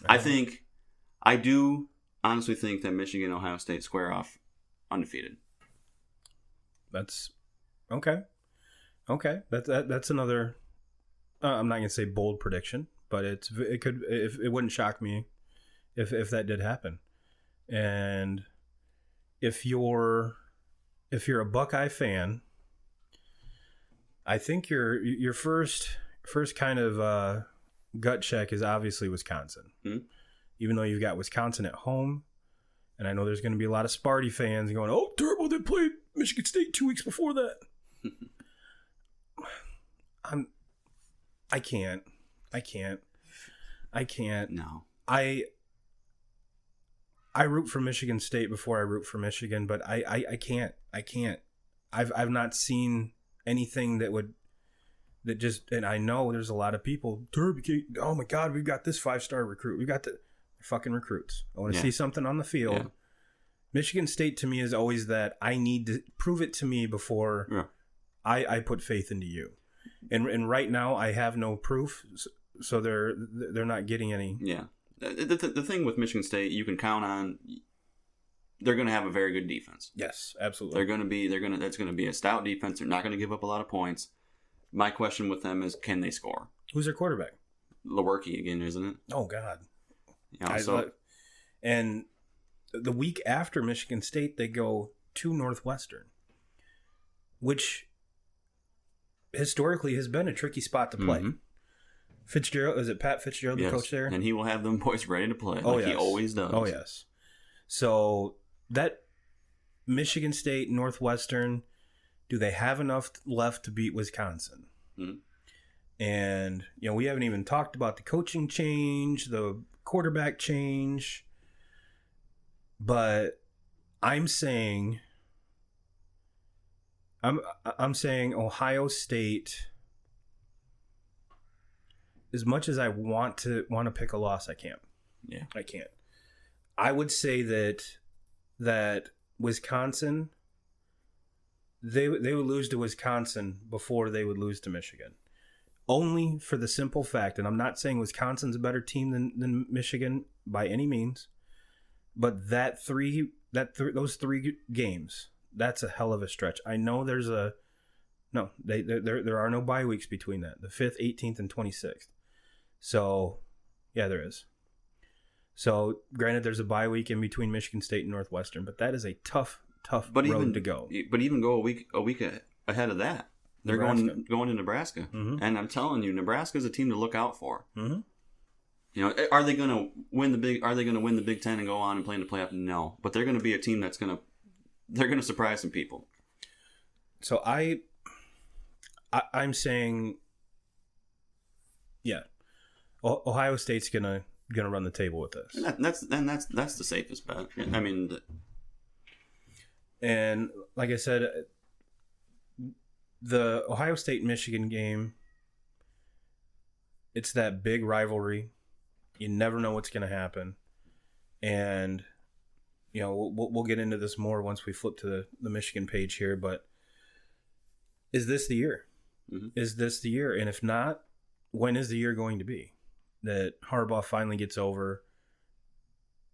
I do honestly think that Michigan and Ohio State square off undefeated. That's okay. Okay, that's another. I'm not gonna say bold prediction, but it wouldn't shock me if that did happen. And if you're a Buckeye fan, I think your first kind of gut check is obviously Wisconsin. Mm-hmm. Even though you've got Wisconsin at home, and I know there's going to be a lot of Sparty fans going, "Oh, terrible! They played Michigan State 2 weeks before that." I can't. No. I root for Michigan State before I root for Michigan, but I can't. I've not seen anything that just, and I know there's a lot of people, oh my God, we've got this 5-star recruit. We've got the fucking recruits. I want to see something on the field. Yeah. Michigan State to me is always that I need to prove it to me before I put faith into you. And right now I have no proof, so they're not getting any. Yeah. The thing with Michigan State, you can count on. They're going to have a very good defense. Yes, absolutely. That's going to be a stout defense. They're not going to give up a lot of points. My question with them is, can they score? Who's their quarterback? Lewerke again, isn't it? Oh God. And the week after Michigan State, they go to Northwestern, which historically has been a tricky spot to play. Fitzgerald, is it Pat Fitzgerald, the coach there? And he will have them boys ready to play, like he always does. Oh, yes. So that Michigan State, Northwestern, do they have enough left to beat Wisconsin? Mm-hmm. And, we haven't even talked about the coaching change, the quarterback change. But I'm saying Ohio State, as much as I want to pick a loss, I can't. Yeah. I can't. I would say that Wisconsin, they would lose to Wisconsin before they would lose to Michigan. Only for the simple fact, and I'm not saying Wisconsin's a better team than Michigan by any means, but those three games, that's a hell of a stretch. I know there are no bye weeks between that, the 5th, 18th, and 26th. So, yeah, there is. So, granted, there's a bye week in between Michigan State and Northwestern, but that is a tough road to go. But even go a week ahead of that, they're going to Nebraska, mm-hmm. and I'm telling you, Nebraska is a team to look out for. Mm-hmm. Are they going to win the Big Ten and go on and play in the playoff? No, but they're going to be a team they're going to surprise some people. So I'm saying, yeah, Ohio State's gonna run the table with this. And that's the safest bet. I mean, and like I said, the Ohio State-Michigan game, it's that big rivalry. You never know what's going to happen. And, we'll get into this more once we flip to the Michigan page here. But is this the year? Mm-hmm. Is this the year? And if not, when is the year going to be that Harbaugh finally gets over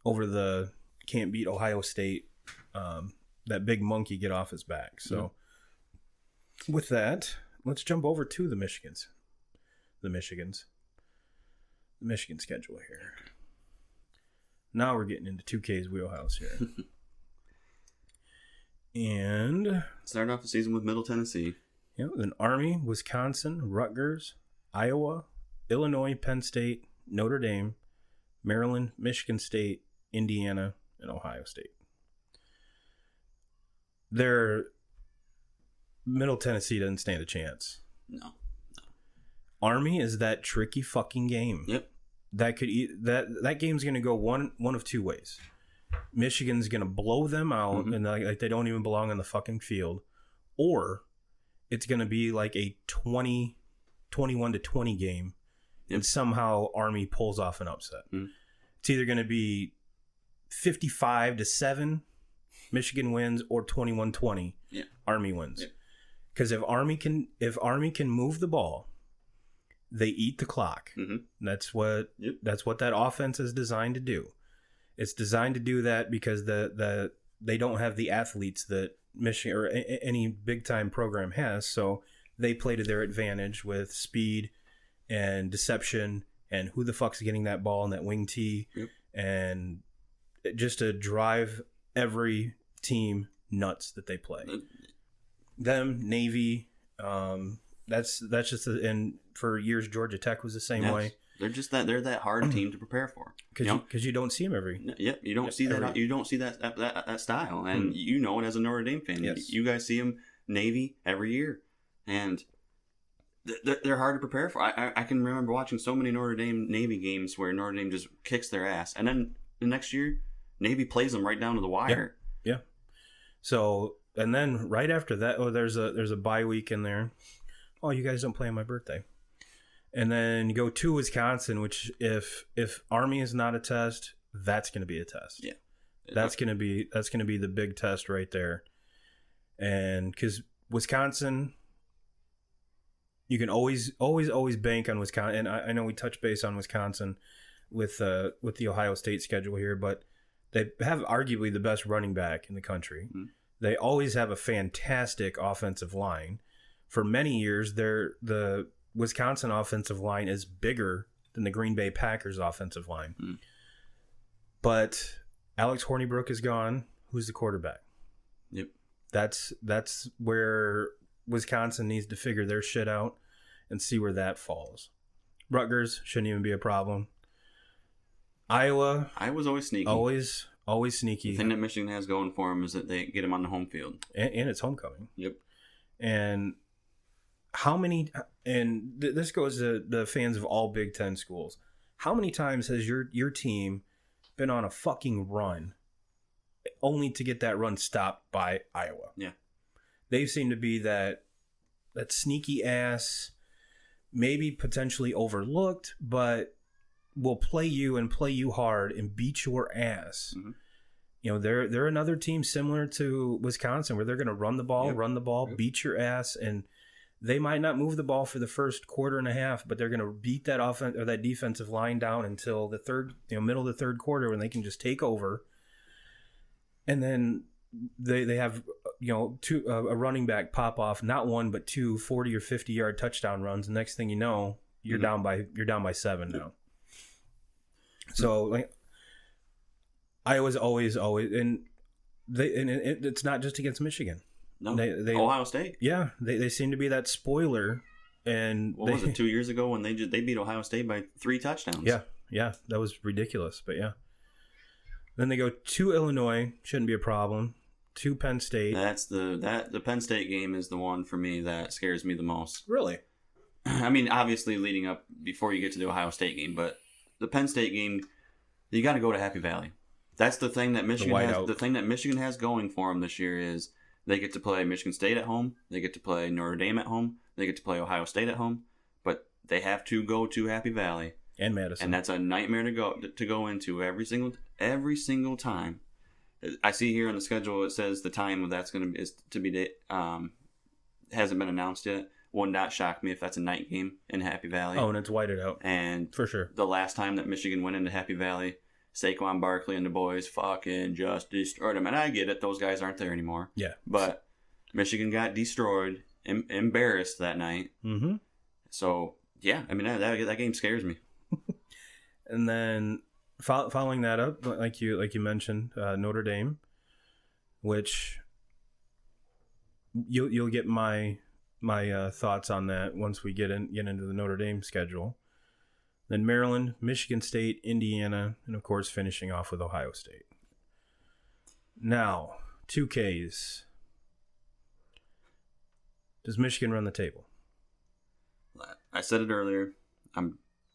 the can't beat Ohio State, that big monkey get off his back? So, mm-hmm. With that, let's jump over to the Michigan schedule here. Now we're getting into 2K's wheelhouse here. And start off the season with Middle Tennessee. Then Army, Wisconsin, Rutgers, Iowa, Illinois, Penn State, Notre Dame, Maryland, Michigan State, Indiana, and Ohio State. Middle Tennessee doesn't stand a chance. No. Army is that tricky fucking game. Yep. That game's going to go one of two ways. Michigan's going to blow them out, mm-hmm. and like they don't even belong on the fucking field, or it's going to be like a 21-20 game, yep. and somehow Army pulls off an upset. Mm-hmm. It's either going to be 55-7, Michigan wins, or 21-20, yep. Army wins. Yep. Because if Army can move the ball, they eat the clock. Mm-hmm. That's what that offense is designed to do. It's designed to do that because they don't have the athletes that Michigan or any big time program has. So they play to their advantage with speed and deception and who the fuck's getting that ball in that wing tee, yep. and just to drive every team nuts that they play. Them, Navy, that's just and for years Georgia Tech was the same way. They're that hard team to prepare for because you don't see them every. Yep, you don't see that. You don't see that style, and you know it as a Notre Dame fan. Yes. You guys see them Navy every year, and they're hard to prepare for. I can remember watching so many Notre Dame Navy games where Notre Dame just kicks their ass, and then the next year Navy plays them right down to the wire. Yeah. So. And then right after that, there's a bye week in there. Oh, you guys don't play on my birthday. And then you go to Wisconsin, which if Army is not a test, that's going to be a test. Yeah, that's going to be the big test right there. And because Wisconsin, you can always bank on Wisconsin. And I know we touch base on Wisconsin with the Ohio State schedule here, but they have arguably the best running back in the country. Mm-hmm. They always have a fantastic offensive line. For many years, the Wisconsin offensive line is bigger than the Green Bay Packers offensive line. Mm. But Alex Hornibrook is gone. Who's the quarterback? Yep. That's where Wisconsin needs to figure their shit out and see where that falls. Rutgers shouldn't even be a problem. Iowa. Iowa's always sneaky. Always sneaky. The thing that Michigan has going for them is that they get them on the home field. And it's homecoming. Yep. And how many, and this goes to the fans of all Big Ten schools, how many times has your team been on a fucking run only to get that run stopped by Iowa? Yeah. They seem to be that sneaky ass, maybe potentially overlooked, but will play you hard and beat your ass. Mm-hmm. You know, they're another team similar to Wisconsin where they're going to run the ball, beat your ass, and they might not move the ball for the first quarter and a half, but they're going to beat that offense or that defensive line down until the middle of the third quarter when they can just take over. And then they have, a running back pop off, not one but two 40 or 50 yard touchdown runs. The next thing you know, you're down by 7 now. So like Iowa's always, and it's not just against Michigan. No, they Ohio State. Yeah, they seem to be that spoiler. And what was it 2 years ago when they beat Ohio State by 3 touchdowns? Yeah, that was ridiculous. But yeah, then they go to Illinois, shouldn't be a problem. To Penn State. That's the Penn State game is the one for me that scares me the most. Really? I mean, obviously leading up before you get to the Ohio State game, but the Penn State game, you got to go to Happy Valley. That's the thing that Michigan has. The thing that Michigan has going for them this year is they get to play Michigan State at home, they get to play Notre Dame at home, they get to play Ohio State at home, but they have to go to Happy Valley and Madison, and that's a nightmare to go into every single time. I see here on the schedule it says the time that's going to be hasn't been announced yet. Would not shock me if that's a night game in Happy Valley. Oh, and it's whited out. And for sure, the last time that Michigan went into Happy Valley, Saquon Barkley and the boys fucking just destroyed them. And I get it; those guys aren't there anymore. Yeah, but Michigan got destroyed, embarrassed that night. Mm-hmm. So yeah, I mean that game scares me. And then following that up, like you mentioned, Notre Dame, which you'll get my thoughts on that once we get into the Notre Dame schedule. Then Maryland, Michigan State, Indiana, and of course finishing off with Ohio State. Now, 2Ks. Does Michigan run the table? I said it earlier.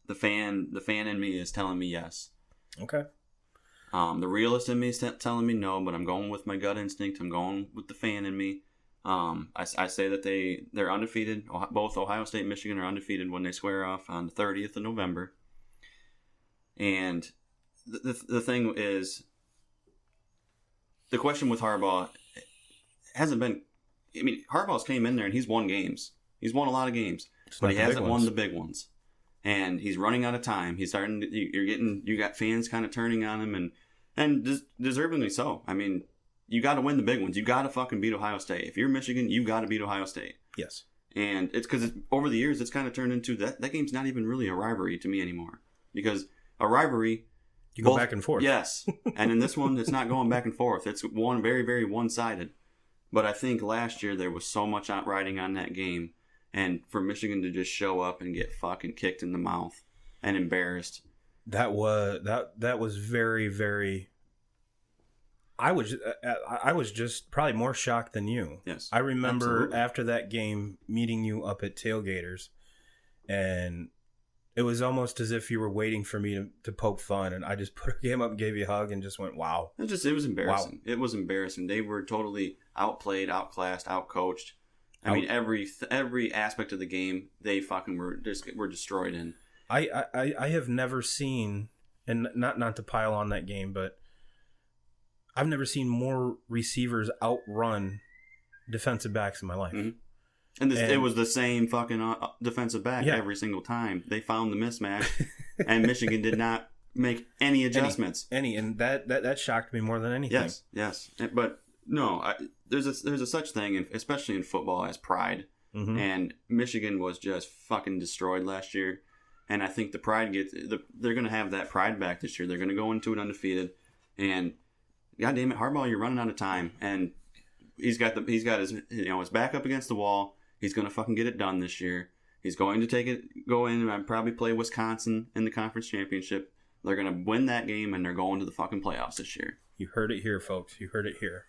The fan in me is telling me yes. Okay. The realist in me is telling me no, but I'm going with my gut instinct. I'm going with the fan in me. I say that they're undefeated. Both Ohio State and Michigan are undefeated when they square off on the 30th of November. And the thing is, the question with Harbaugh hasn't been. I mean, Harbaugh's came in there and he's won games. He's won a lot of games, but he hasn't won the big ones. And he's running out of time. He's starting. You got fans kind of turning on him, and deservingly so. I mean, you got to win the big ones. You got to fucking beat Ohio State. If you're Michigan, you got to beat Ohio State. Yes. And it's because over the years, it's kind of turned into that game's not even really a rivalry to me anymore. Because a rivalry, you go back and forth. Yes. And in this one, it's not going back and forth. It's one very, very one-sided. But I think last year there was so much riding on that game. And for Michigan to just show up and get fucking kicked in the mouth and embarrassed. That was very, very. I was just probably more shocked than you. Yes. I remember after that game meeting you up at Tailgaters, and it was almost as if you were waiting for me to poke fun, and I just came up and gave you a hug and just went, wow. It was embarrassing. Wow. It was embarrassing. They were totally outplayed, outclassed, outcoached. I mean, every aspect of the game, they fucking were destroyed in. I have never seen, and not to pile on that game, but I've never seen more receivers outrun defensive backs in my life. Mm-hmm. And it was the same fucking defensive back every single time. They found the mismatch, and Michigan did not make any adjustments. And that shocked me more than anything. Yes. But no, there's a such thing, especially in football, as pride. Mm-hmm. And Michigan was just fucking destroyed last year. And I think the pride they're going to have that pride back this year. They're going to go into it undefeated. And God damn it, Harbaugh, you're running out of time. And he's got his back up against the wall. He's going to fucking get it done this year. He's going to go in and probably play Wisconsin in the conference championship. They're going to win that game, and they're going to the fucking playoffs this year. You heard it here, folks. You heard it here.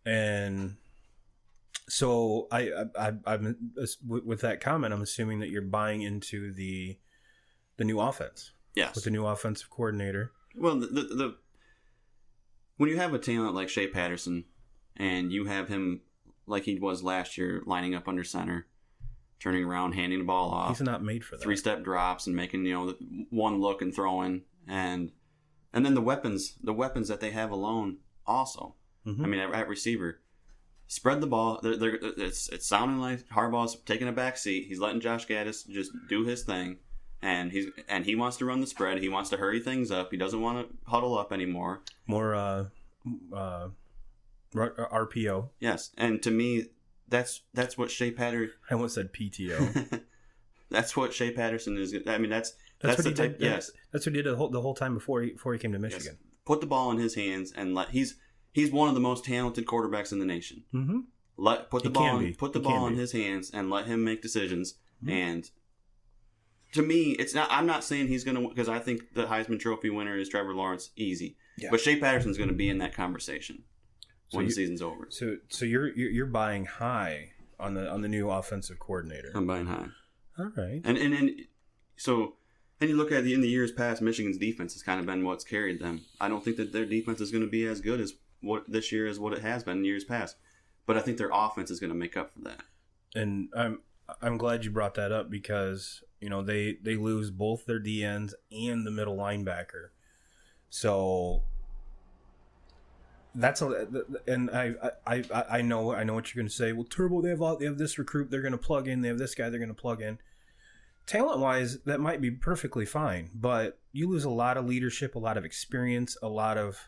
And so I'm with that comment, I'm assuming that you're buying into the new offense. Yes. With the new offensive coordinator. Well, the when you have a talent like Shea Patterson, and you have him like he was last year, lining up under center, turning around, handing the ball off. He's not made for that. 3-step drops and making one look and throwing, and then the weapons that they have alone also. Mm-hmm. I mean, at receiver, spread the ball. It's sounding like Harbaugh's taking a back seat. He's letting Josh Gaddis just do his thing. And he wants to run the spread. He wants to hurry things up. He doesn't want to huddle up anymore. More RPO. Yes, and to me, that's what Shea Patterson. I almost said PTO. That's what Shea Patterson is. I mean, that's what the he type. did. Yes, that's what he did the whole time before he came to Michigan. Yes. Put the ball in his hands and he's one of the most talented quarterbacks in the nation. Mm-hmm. Put the ball in his hands and let him make decisions. Mm-hmm. And to me, it's not. I'm not saying he's going to, because I think the Heisman Trophy winner is Trevor Lawrence, easy. Yeah. But Shea Patterson's going to be in that conversation when the season's over. So you're buying high on the new offensive coordinator. I'm buying high. All right. And so you look at in the years past, Michigan's defense has kind of been what's carried them. I don't think that their defense is going to be as good as what this year as what it has been in years past. But I think their offense is going to make up for that. And I'm glad you brought that up, because they lose both their DNs and the middle linebacker. So that's and I know what you're going to say. Well, Turbo, they have this recruit they're going to plug in. They have this guy they're going to plug in. Talent wise, that might be perfectly fine, but you lose a lot of leadership, a lot of experience, a lot of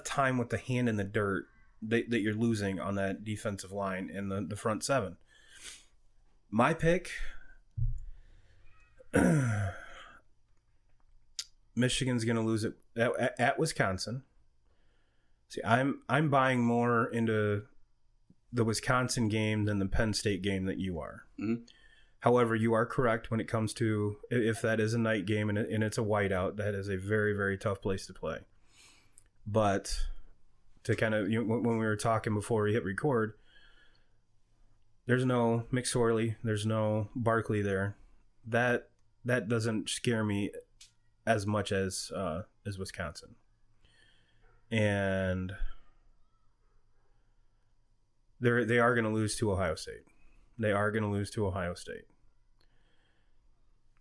time with the hand in the dirt that you're losing on that defensive line and the front seven. My pick, Michigan's going to lose it at Wisconsin. See, I'm buying more into the Wisconsin game than the Penn State game that you are. Mm-hmm. However, you are correct when it comes to if that is a night game and it's a whiteout, that is a very, very tough place to play. But to kind of, when we were talking before we hit record, there's no McSorley, there's no Barkley there. That doesn't scare me as much as Wisconsin. And they are going to lose to Ohio State. They are going to lose to Ohio State.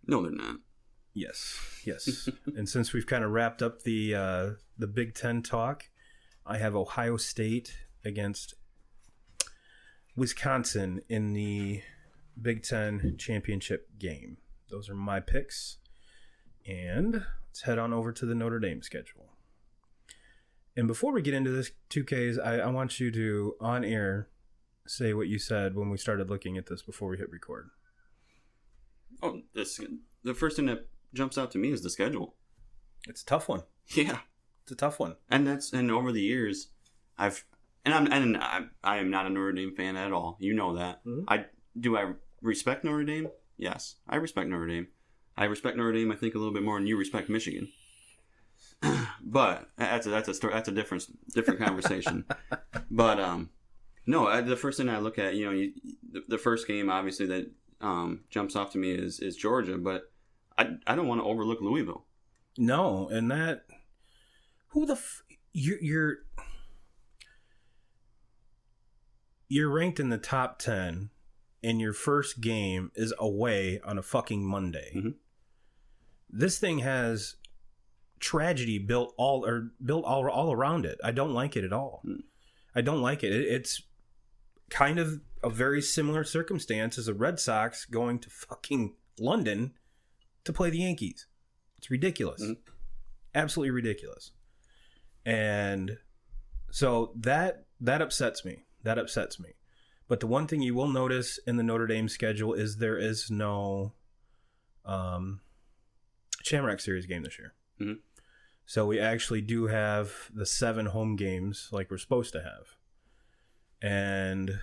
No, they're not. Yes. And since we've kind of wrapped up the Big Ten talk, I have Ohio State against Wisconsin in the Big Ten championship game. Those are my picks. And let's head on over to the Notre Dame schedule. And before we get into this 2Ks, I want you to, on air, say what you said when we started looking at this before we hit record. Oh, the first thing that jumps out to me is the schedule. It's a tough one. Yeah, it's a tough one. And over the years, I am not a Notre Dame fan at all. You know that. Mm-hmm. I respect Notre Dame? Yes, I respect Notre Dame. I respect Notre Dame, I think, a little bit more than you respect Michigan. But that's a different conversation. But no, the first thing I look at, the first game obviously that jumps off to me is Georgia, but I don't want to overlook Louisville. No, and that you're ranked in the top 10, and your first game is away on a fucking Monday. Mm-hmm. This thing has tragedy built all around it. I don't like it at all. I don't like it. It's kind of a very similar circumstance as the Red Sox going to fucking London to play the Yankees. It's ridiculous. Mm-hmm. Absolutely ridiculous. And so that upsets me. That upsets me. But the one thing you will notice in the Notre Dame schedule is there is no Shamrock Series game this year. Mm-hmm. So we actually do have the 7 home games like we're supposed to have. And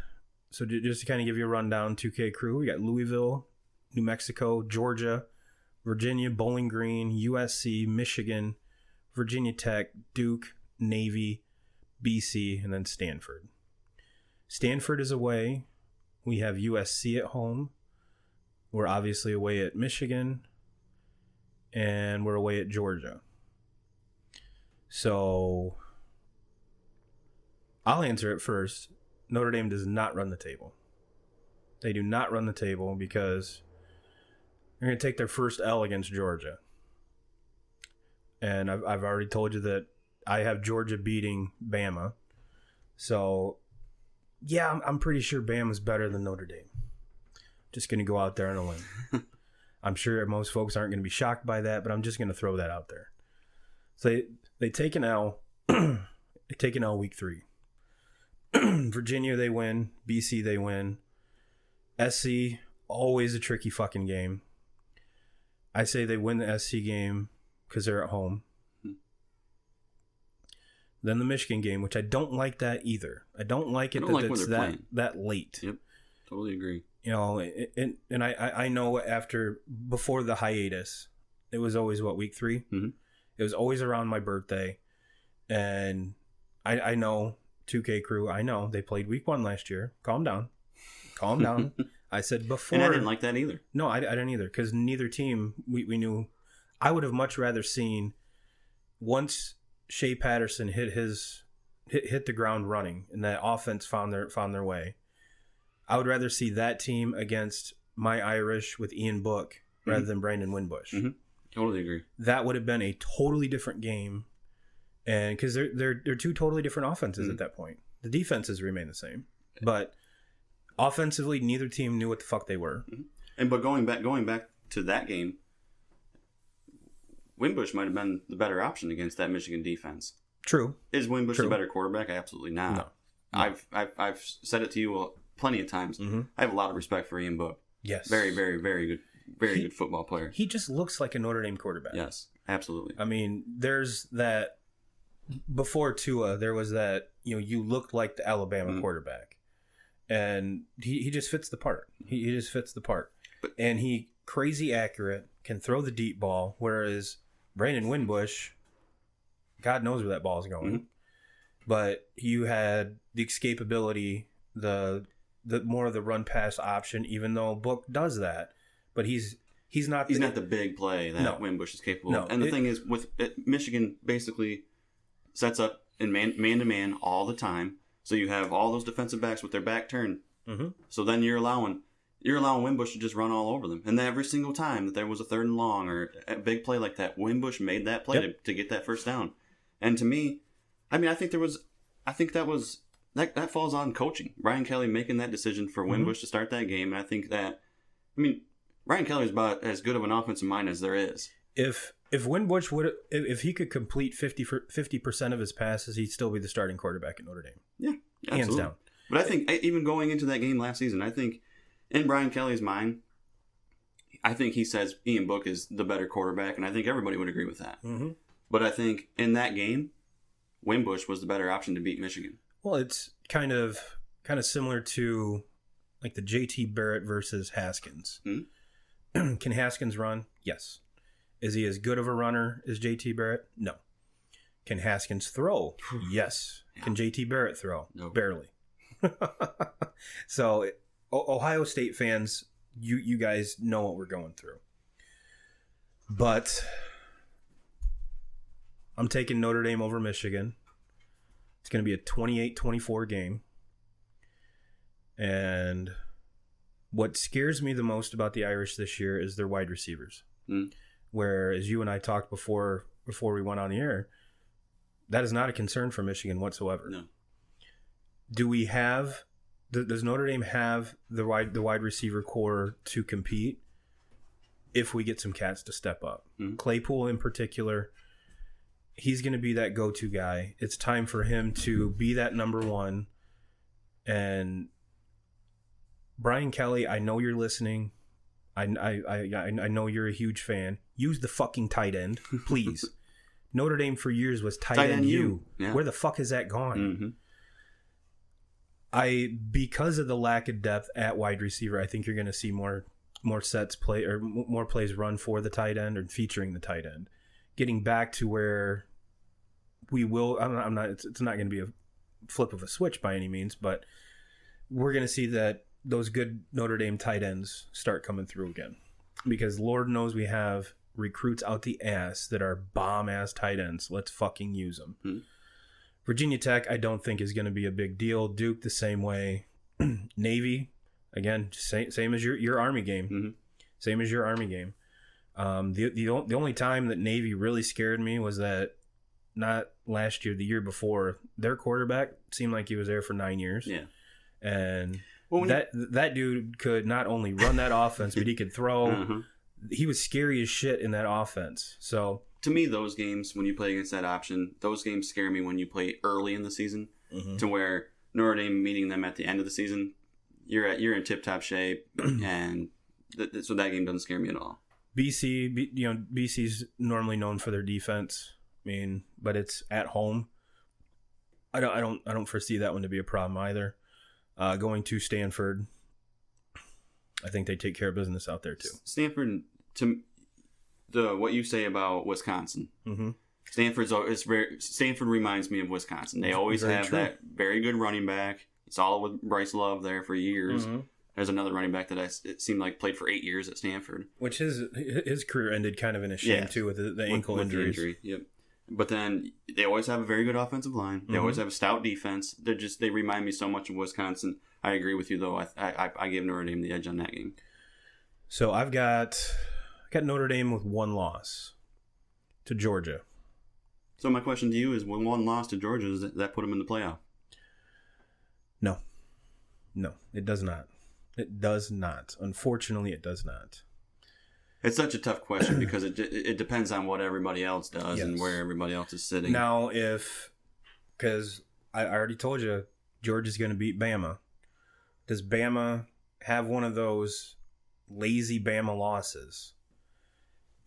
so just to kind of give you a rundown, 2K crew, we got Louisville New Mexico, Georgia, Virginia, Bowling Green, USC, Michigan, Virginia Tech, Duke, Navy, BC, and then Stanford. Stanford is away. We have USC at home. We're obviously away at Michigan. And we're away at Georgia. So I'll answer it first. Notre Dame does not run the table. They do not run the table because they're going to take their first L against Georgia. And I've already told you that I have Georgia beating Bama. So, yeah, I'm pretty sure Bama's better than Notre Dame. Just going to go out there on a limb. I'm sure most folks aren't going to be shocked by that, but I'm just going to throw that out there. So they take an L. They take an L week 3. Virginia, they win. BC, they win. SC, always a tricky fucking game. I say they win the SC game because they're at home. Then the Michigan game, which I don't like that either. I don't like it that it's that late. Yep, totally agree. You know, and I know before the hiatus, it was always week 3? Mm-hmm. It was always around my birthday. And I know, 2K crew, I know, they played week 1 last year. Calm down. I said before. And I didn't like that either. No, I didn't either, because neither team, we knew. I would have much rather seen, once Shea Patterson hit the ground running and that offense found their way, I would rather see that team against my Irish with Ian Book rather than Brandon Winbush. Mm-hmm. Totally agree. That would have been a totally different game, and because they're two totally different offenses at that point. The defenses remain the same, but offensively, neither team knew what the fuck they were. Mm-hmm. But going back to that game, Winbush might have been the better option against that Michigan defense. True. Is Winbush a better quarterback? Absolutely not. No. I've said it to you plenty of times. Mm-hmm. I have a lot of respect for Ian Book. Yes. Very, very, very good. Very good football player. He just looks like a Notre Dame quarterback. Yes, absolutely. I mean, there's that. Before Tua, there was that, you looked like the Alabama quarterback. And he just fits the part. He just fits the part. And he crazy accurate, can throw the deep ball, whereas Brandon Winbush, God knows where that ball is going. Mm-hmm. But you had the escapability, the more of the run pass option, even though Book does that. But he's not the big play that Winbush is capable of. And the thing is, with Michigan basically sets up in man-to-man all the time. So you have all those defensive backs with their back turned. Mm-hmm. So then you're allowing Winbush to just run all over them. And every single time that there was a 3rd and long or a big play like that, Winbush made that play to get that first down. And to me, I mean, I think that falls on coaching. Brian Kelly making that decision for Winbush to start that game. And I think that, Brian Kelly is about as good of an offensive mind as there is. If Winbush if he could complete 50% of his passes, he'd still be the starting quarterback at Notre Dame. Yeah, absolutely. Hands down. But I think even going into that game last season, I think in Brian Kelly's mind, I think he says Ian Book is the better quarterback, and I think everybody would agree with that. Mm-hmm. But I think in that game, Winbush was the better option to beat Michigan. Well, it's kind of similar to like the JT Barrett versus Haskins. Mm-hmm. Can Haskins run? Yes. Is he as good of a runner as JT Barrett? No. Can Haskins throw? Yes. Yeah. Can JT Barrett throw? No. Barely. So, Ohio State fans, you guys know what we're going through. But I'm taking Notre Dame over Michigan. It's going to be a 28-24 game. And what scares me the most about the Irish this year is their wide receivers. Where, as you and I talked before we went on the air, that is not a concern for Michigan whatsoever. No. Does Notre Dame have the wide receiver core to compete if we get some cats to step up? Claypool in particular, he's going to be that go-to guy. It's time for him to be that number one. And Brian Kelly, I know you're listening. I know you're a huge fan. Use the fucking tight end, please. Notre Dame for years was tight end U. Yeah. Where the fuck has that gone? Mm-hmm. Because of the lack of depth at wide receiver, I think you're going to see more more sets play or more plays run for the tight end or featuring the tight end, getting back to where we will. I'm not. It's not going to be a flip of a switch by any means, but we're going to see that those good Notre Dame tight ends start coming through again, because Lord knows we have recruits out the ass that are bomb ass tight ends. Let's fucking use them. Mm-hmm. Virginia Tech, I don't think is going to be a big deal. Duke the same way. Navy, again, same as your Army game. Mm-hmm. Same as your Army game. The only time that Navy really scared me was that, not last year, the year before, their quarterback seemed like he was there for 9 years. Yeah. And that dude could not only run that offense, but he could throw. Uh-huh. He was scary as shit in that offense. So to me, those games, when you play against that option, those games scare me when you play early in the season, mm-hmm. to where Notre Dame meeting them at the end of the season, you're in tip-top shape, and so that game doesn't scare me at all. BC's normally known for their defense. I mean, but it's at home. I don't foresee that one to be a problem either. Going to Stanford, I think they take care of business out there too. Stanford, what you say about Wisconsin. Mm-hmm. Stanford reminds me of Wisconsin. They always have that very good running back. It's all with Bryce Love there for years. Mm-hmm. There's another running back that it seemed like played for 8 years at Stanford. Which his career ended kind of in a shame too, with the ankle injuries. Injury. Yep. But then they always have a very good offensive line. They mm-hmm. always have a stout defense. They remind me so much of Wisconsin. I agree with you though. I give Notre Dame the edge on that game. So I've got Notre Dame with one loss to Georgia. So my question to you is, when one loss to Georgia, does that put them in the playoff? No, it does not. It does not. Unfortunately, it does not. It's such a tough question because it depends on what everybody else does, yes. and where everybody else is sitting. Now, because I already told you, Georgia's going to beat Bama. Does Bama have one of those lazy Bama losses?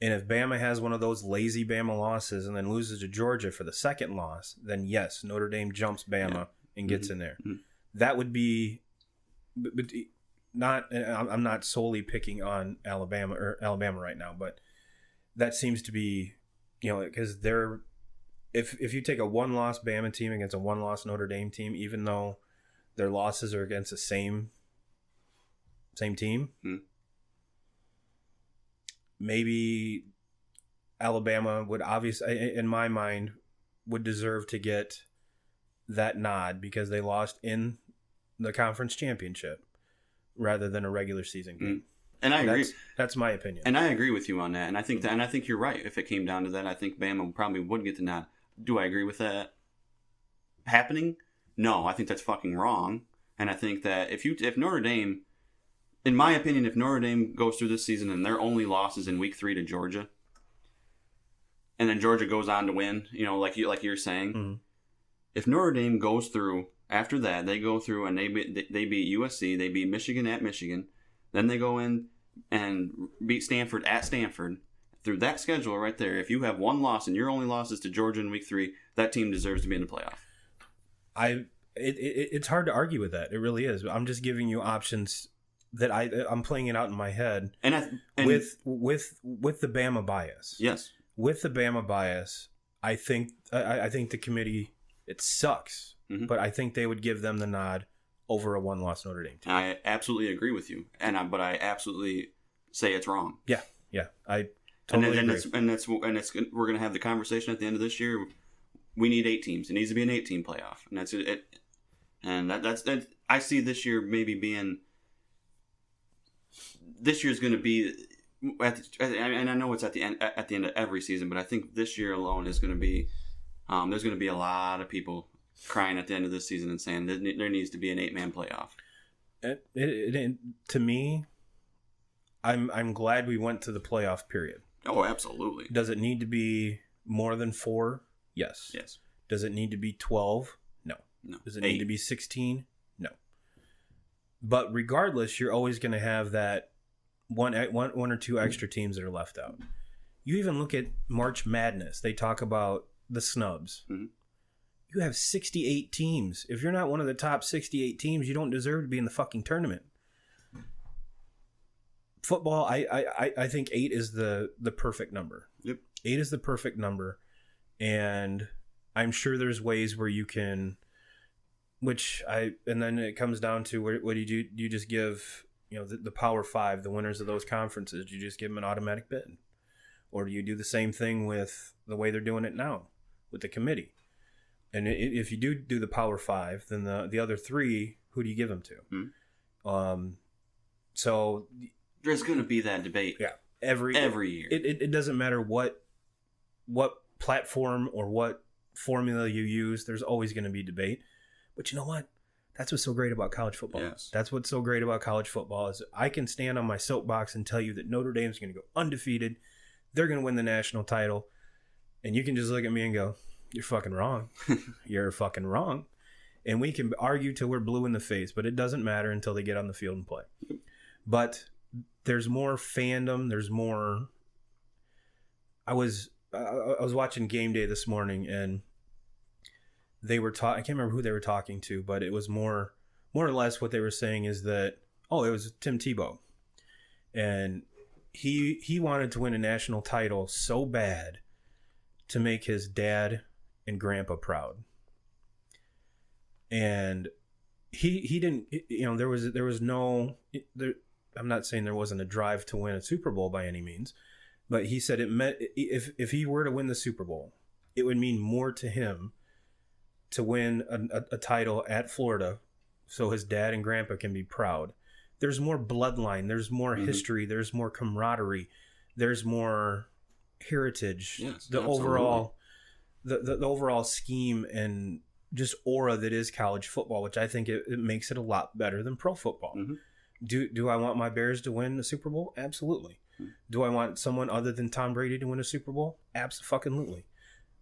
And if Bama has one of those lazy Bama losses and then loses to Georgia for the second loss, then yes, Notre Dame jumps Bama and gets in there. Mm-hmm. That would be, but not. I'm not solely picking on Alabama right now, but that seems to be, because they're, if you take a one-loss Bama team against a one-loss Notre Dame team, even though their losses are against the same team. Mm-hmm. Maybe Alabama would obviously, in my mind, would deserve to get that nod because they lost in the conference championship rather than a regular season game. And I agree. That's my opinion. And I agree with you on that. And I think you're right. If it came down to that, I think Bama probably would get the nod. Do I agree with that happening? No, I think that's fucking wrong. And I think that if Notre Dame, in my opinion, if Notre Dame goes through this season and their only loss is in week 3 to Georgia, and then Georgia goes on to win, like you're saying, mm-hmm. if Notre Dame goes through after that, they go through and they beat USC, they beat Michigan at Michigan, then they go in and beat Stanford at Stanford. Through that schedule right there, if you have one loss and your only loss is to Georgia in week 3, that team deserves to be in the playoff. It's hard to argue with that. It really is. I'm just giving you options that I'm playing it out in my head, and with the Bama bias. Yes, with the Bama bias, I think the committee, it sucks, mm-hmm. but I think they would give them the nod over a one-loss Notre Dame team. I absolutely agree with you, but I absolutely say it's wrong. Yeah, I totally agree. We're going to have the conversation at the end of this year. We need 8 teams. It needs to be an 8-team playoff, and that's it. And that's I see this year maybe being. This year's going to be, and I know it's at the end of every season, but I think this year alone is going to be. There's going to be a lot of people crying at the end of this season and saying there needs to be an 8-man playoff. To me, I'm glad we went to the playoff period. Oh, absolutely. Does it need to be more than 4? Yes. Yes. Does it need to be 12? No. Does it 8. need to be 16? No. But regardless, you're always going to have that one or two extra teams that are left out. You even look at March Madness. They talk about the snubs. Mm-hmm. You have 68 teams. If you're not one of the top 68 teams, you don't deserve to be in the fucking tournament. football, I think 8 is the perfect number. Yep. 8 is the perfect number. And I'm sure there's ways where you can, and then it comes down to what do you do? Do you just give, the Power 5, the winners of those conferences, do you just give them an automatic bid? Or do you do the same thing with the way they're doing it now with the committee? And if you do the Power 5, then the other 3, who do you give them to? So there's going to be that debate. Yeah. Every year. It doesn't matter what platform or what formula you use, there's always going to be debate. But you know what? That's what's so great about college football. Yes. That's what's so great about college football is I can stand on my soapbox and tell you that Notre Dame's going to go undefeated. They're going to win the national title. And you can just look at me and go, you're fucking wrong. You're fucking wrong. And we can argue till we're blue in the face, but it doesn't matter until they get on the field and play. But there's more fandom. There's more. I was watching Game Day this morning, and they were I can't remember who they were talking to, but it was more or less what they were saying is that it was Tim Tebow, and he wanted to win a national title so bad to make his dad and grandpa proud, and he didn't. There was no. I'm not saying there wasn't a drive to win a Super Bowl by any means. But he said it meant if he were to win the Super Bowl, it would mean more to him to win a title at Florida so his dad and grandpa can be proud. There's more bloodline. There's more history. There's more camaraderie. There's more heritage. Yes, the overall scheme and just aura that is college football, which I think it makes it a lot better than pro football. Mm-hmm. Do I want my Bears to win the Super Bowl? Absolutely. Do I want someone other than Tom Brady to win a Super Bowl? Absolutely.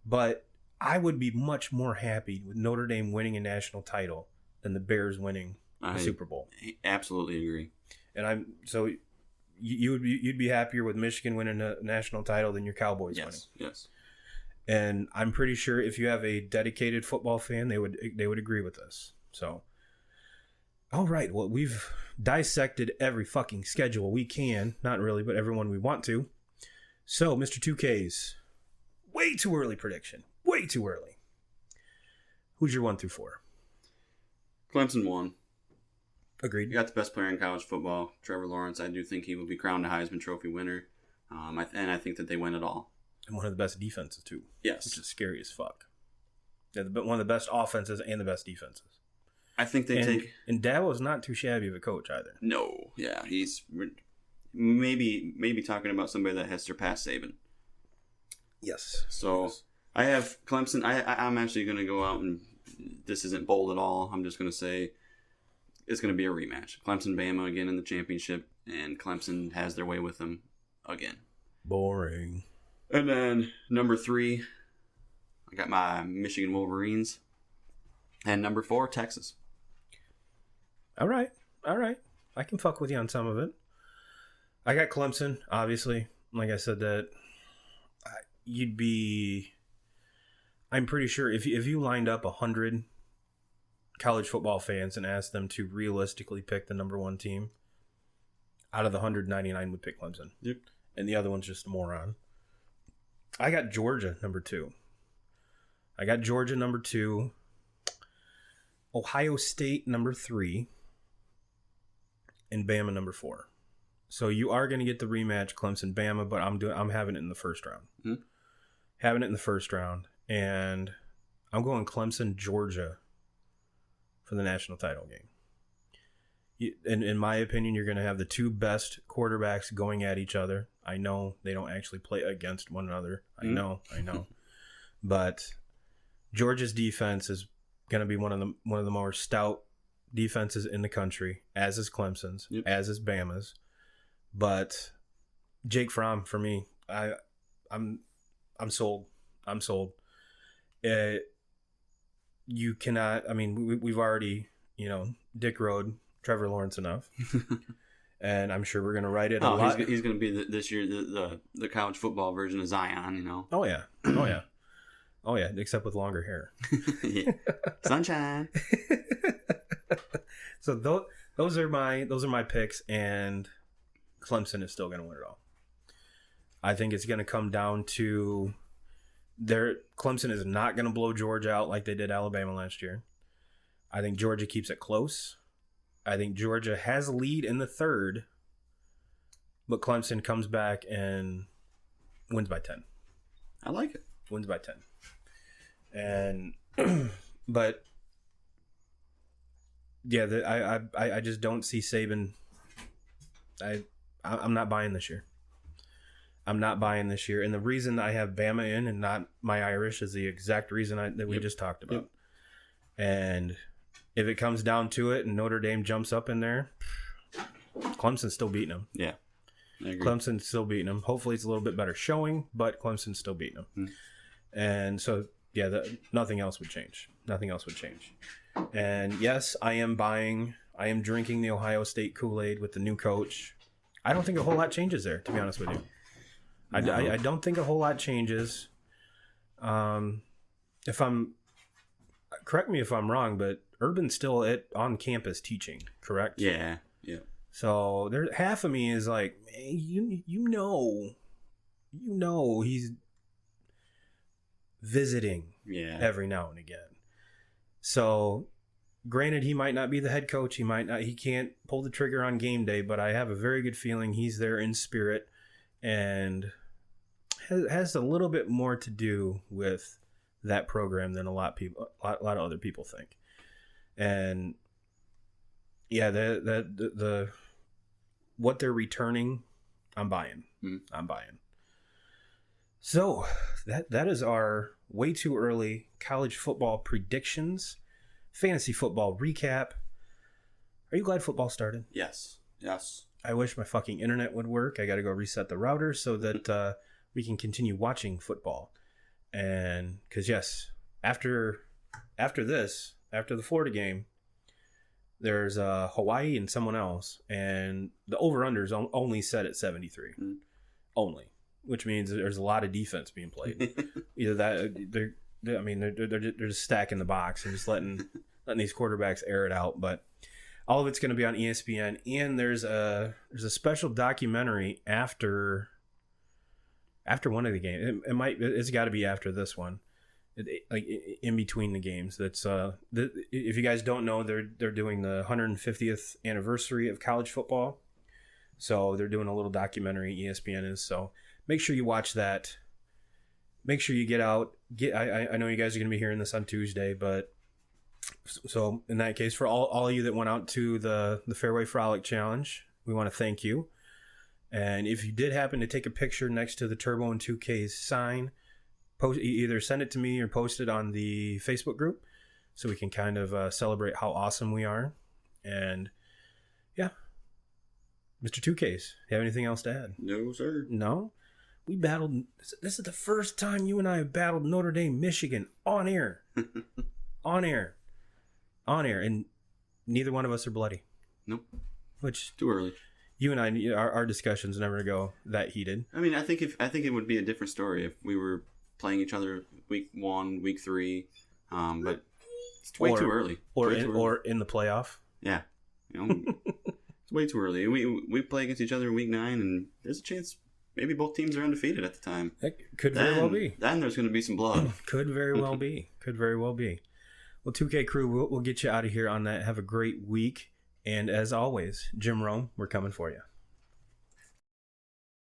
But I would be much more happy with Notre Dame winning a national title than the Bears winning a Super Bowl. Absolutely agree. And you'd be happier with Michigan winning a national title than your Cowboys winning. Yes. And I'm pretty sure if you have a dedicated football fan, they would agree with this. So, all right. Well, we've dissected every fucking schedule we can. Not really, but everyone we want to. So, Mr. 2K's way too early prediction. Way too early. Who's your 1 through 4? Clemson won. Agreed. You got the best player in college football, Trevor Lawrence. I do think he will be crowned a Heisman Trophy winner. And I think that they win it all. And one of the best defenses, too. Yes. Which is scary as fuck. They're one of the best offenses and the best defenses. I think they take... And Dabo's not too shabby of a coach either. No. Yeah, he's maybe talking about somebody that has surpassed Saban. Yes. So, yes. I have Clemson. I'm actually going to go out and... This isn't bold at all. I'm just going to say it's going to be a rematch. Clemson-Bama again in the championship, and Clemson has their way with them again. Boring. And then number 3, I got my Michigan Wolverines. And number 4, Texas. All right. I can fuck with you on some of it. I got Clemson, obviously. Like I said, that you'd be... I'm pretty sure if you lined up 100 college football fans and asked them to realistically pick the number 1 team, out of the 199 would pick Clemson. Yep. And the other one's just a moron. I got Georgia, number 2. number 2. Ohio State, number 3. And Bama, number 4. So you are going to get the rematch, Clemson-Bama, but I'm having it in the first round. Mm-hmm. Having it in the first round. And I'm going Clemson-Georgia for the national title game. In my opinion, you're going to have the 2 best quarterbacks going at each other. I know they don't actually play against one another. I know. But Georgia's defense is going to be one of the more stout defenses in the country, as is Clemson's, as is Bama's. But Jake Fromm, for me, I'm sold. I'm sold. You cannot. I mean, we've already, Dick Road, Trevor Lawrence enough, and I'm sure we're gonna write it a lot. He's gonna be this year the college football version of Zion. Oh yeah. Except with longer hair. Yeah. Sunshine. So those are my picks, and Clemson is still going to win it all. I think it's going to come down to Clemson is not going to blow Georgia out like they did Alabama last year. I think Georgia keeps it close. I think Georgia has a lead in the third, but Clemson comes back and wins by 10. I like it. Wins by 10. And but yeah, I just don't see Saban. I'm not buying this year. I'm not buying this year. And the reason I have Bama in and not my Irish is the exact reason that we just talked about. Yep. And if it comes down to it and Notre Dame jumps up in there, Clemson's still beating them. Yeah. I agree. Clemson's still beating them. Hopefully it's a little bit better showing, but Clemson's still beating them. Mm. And so, yeah, nothing else would change. Nothing else would change. And yes, I am drinking the Ohio State Kool-Aid with the new coach. I don't think a whole lot changes there, to be honest with you. No. I don't think a whole lot changes. Correct me if I'm wrong, but Urban's still on campus teaching, correct? Yeah. So half of me is like, man, you know he's visiting every now and again. So granted, he might not be the head coach. He can't pull the trigger on game day, but I have a very good feeling he's there in spirit and has a little bit more to do with that program than a lot of other people think. And yeah, the what they're returning, I'm buying. I'm buying. So that is our way too early college football predictions, fantasy football recap. Are you glad football started? Yes. I wish my fucking internet would work. I got to go reset the router so that we can continue watching football. And because yes, after the Florida game, there's Hawaii and someone else, and the over/under is only set at 73, only, which means there's a lot of defense being played. Either that, they're just stacking the box and just letting these quarterbacks air it out. But all of it's going to be on ESPN, and there's a special documentary after one of the games. It's got to be after this one. Like in between the games. That's if you guys don't know, they're doing the 150th anniversary of college football, so they're doing a little documentary. ESPN is, so make sure you watch that. Make sure you get out. I know you guys are going to be hearing this on Tuesday, but so in that case, for all of you that went out to the Fairway Frolic Challenge, we want to thank you. And if you did happen to take a picture next to the Turbo and 2Ks sign, either send it to me or post it on the Facebook group so we can kind of celebrate how awesome we are. And yeah, Mr. 2Ks, you have anything else to add? No, sir. No? We battled. This is the first time you and I have battled Notre Dame, Michigan on air. On air. And neither one of us are bloody. Nope. Which, too early. You and I, our discussions never go that heated. I mean, I think it would be a different story if we were playing each other week 1, week 3, but it's way too early. Or in the playoff. Yeah, it's way too early. We play against each other in week 9, and there's a chance maybe both teams are undefeated at the time. That could very well be. Then there's going to be some blood. Could very well be. Well, 2K crew, we'll get you out of here on that. Have a great week, and as always, Jim Rome, we're coming for you.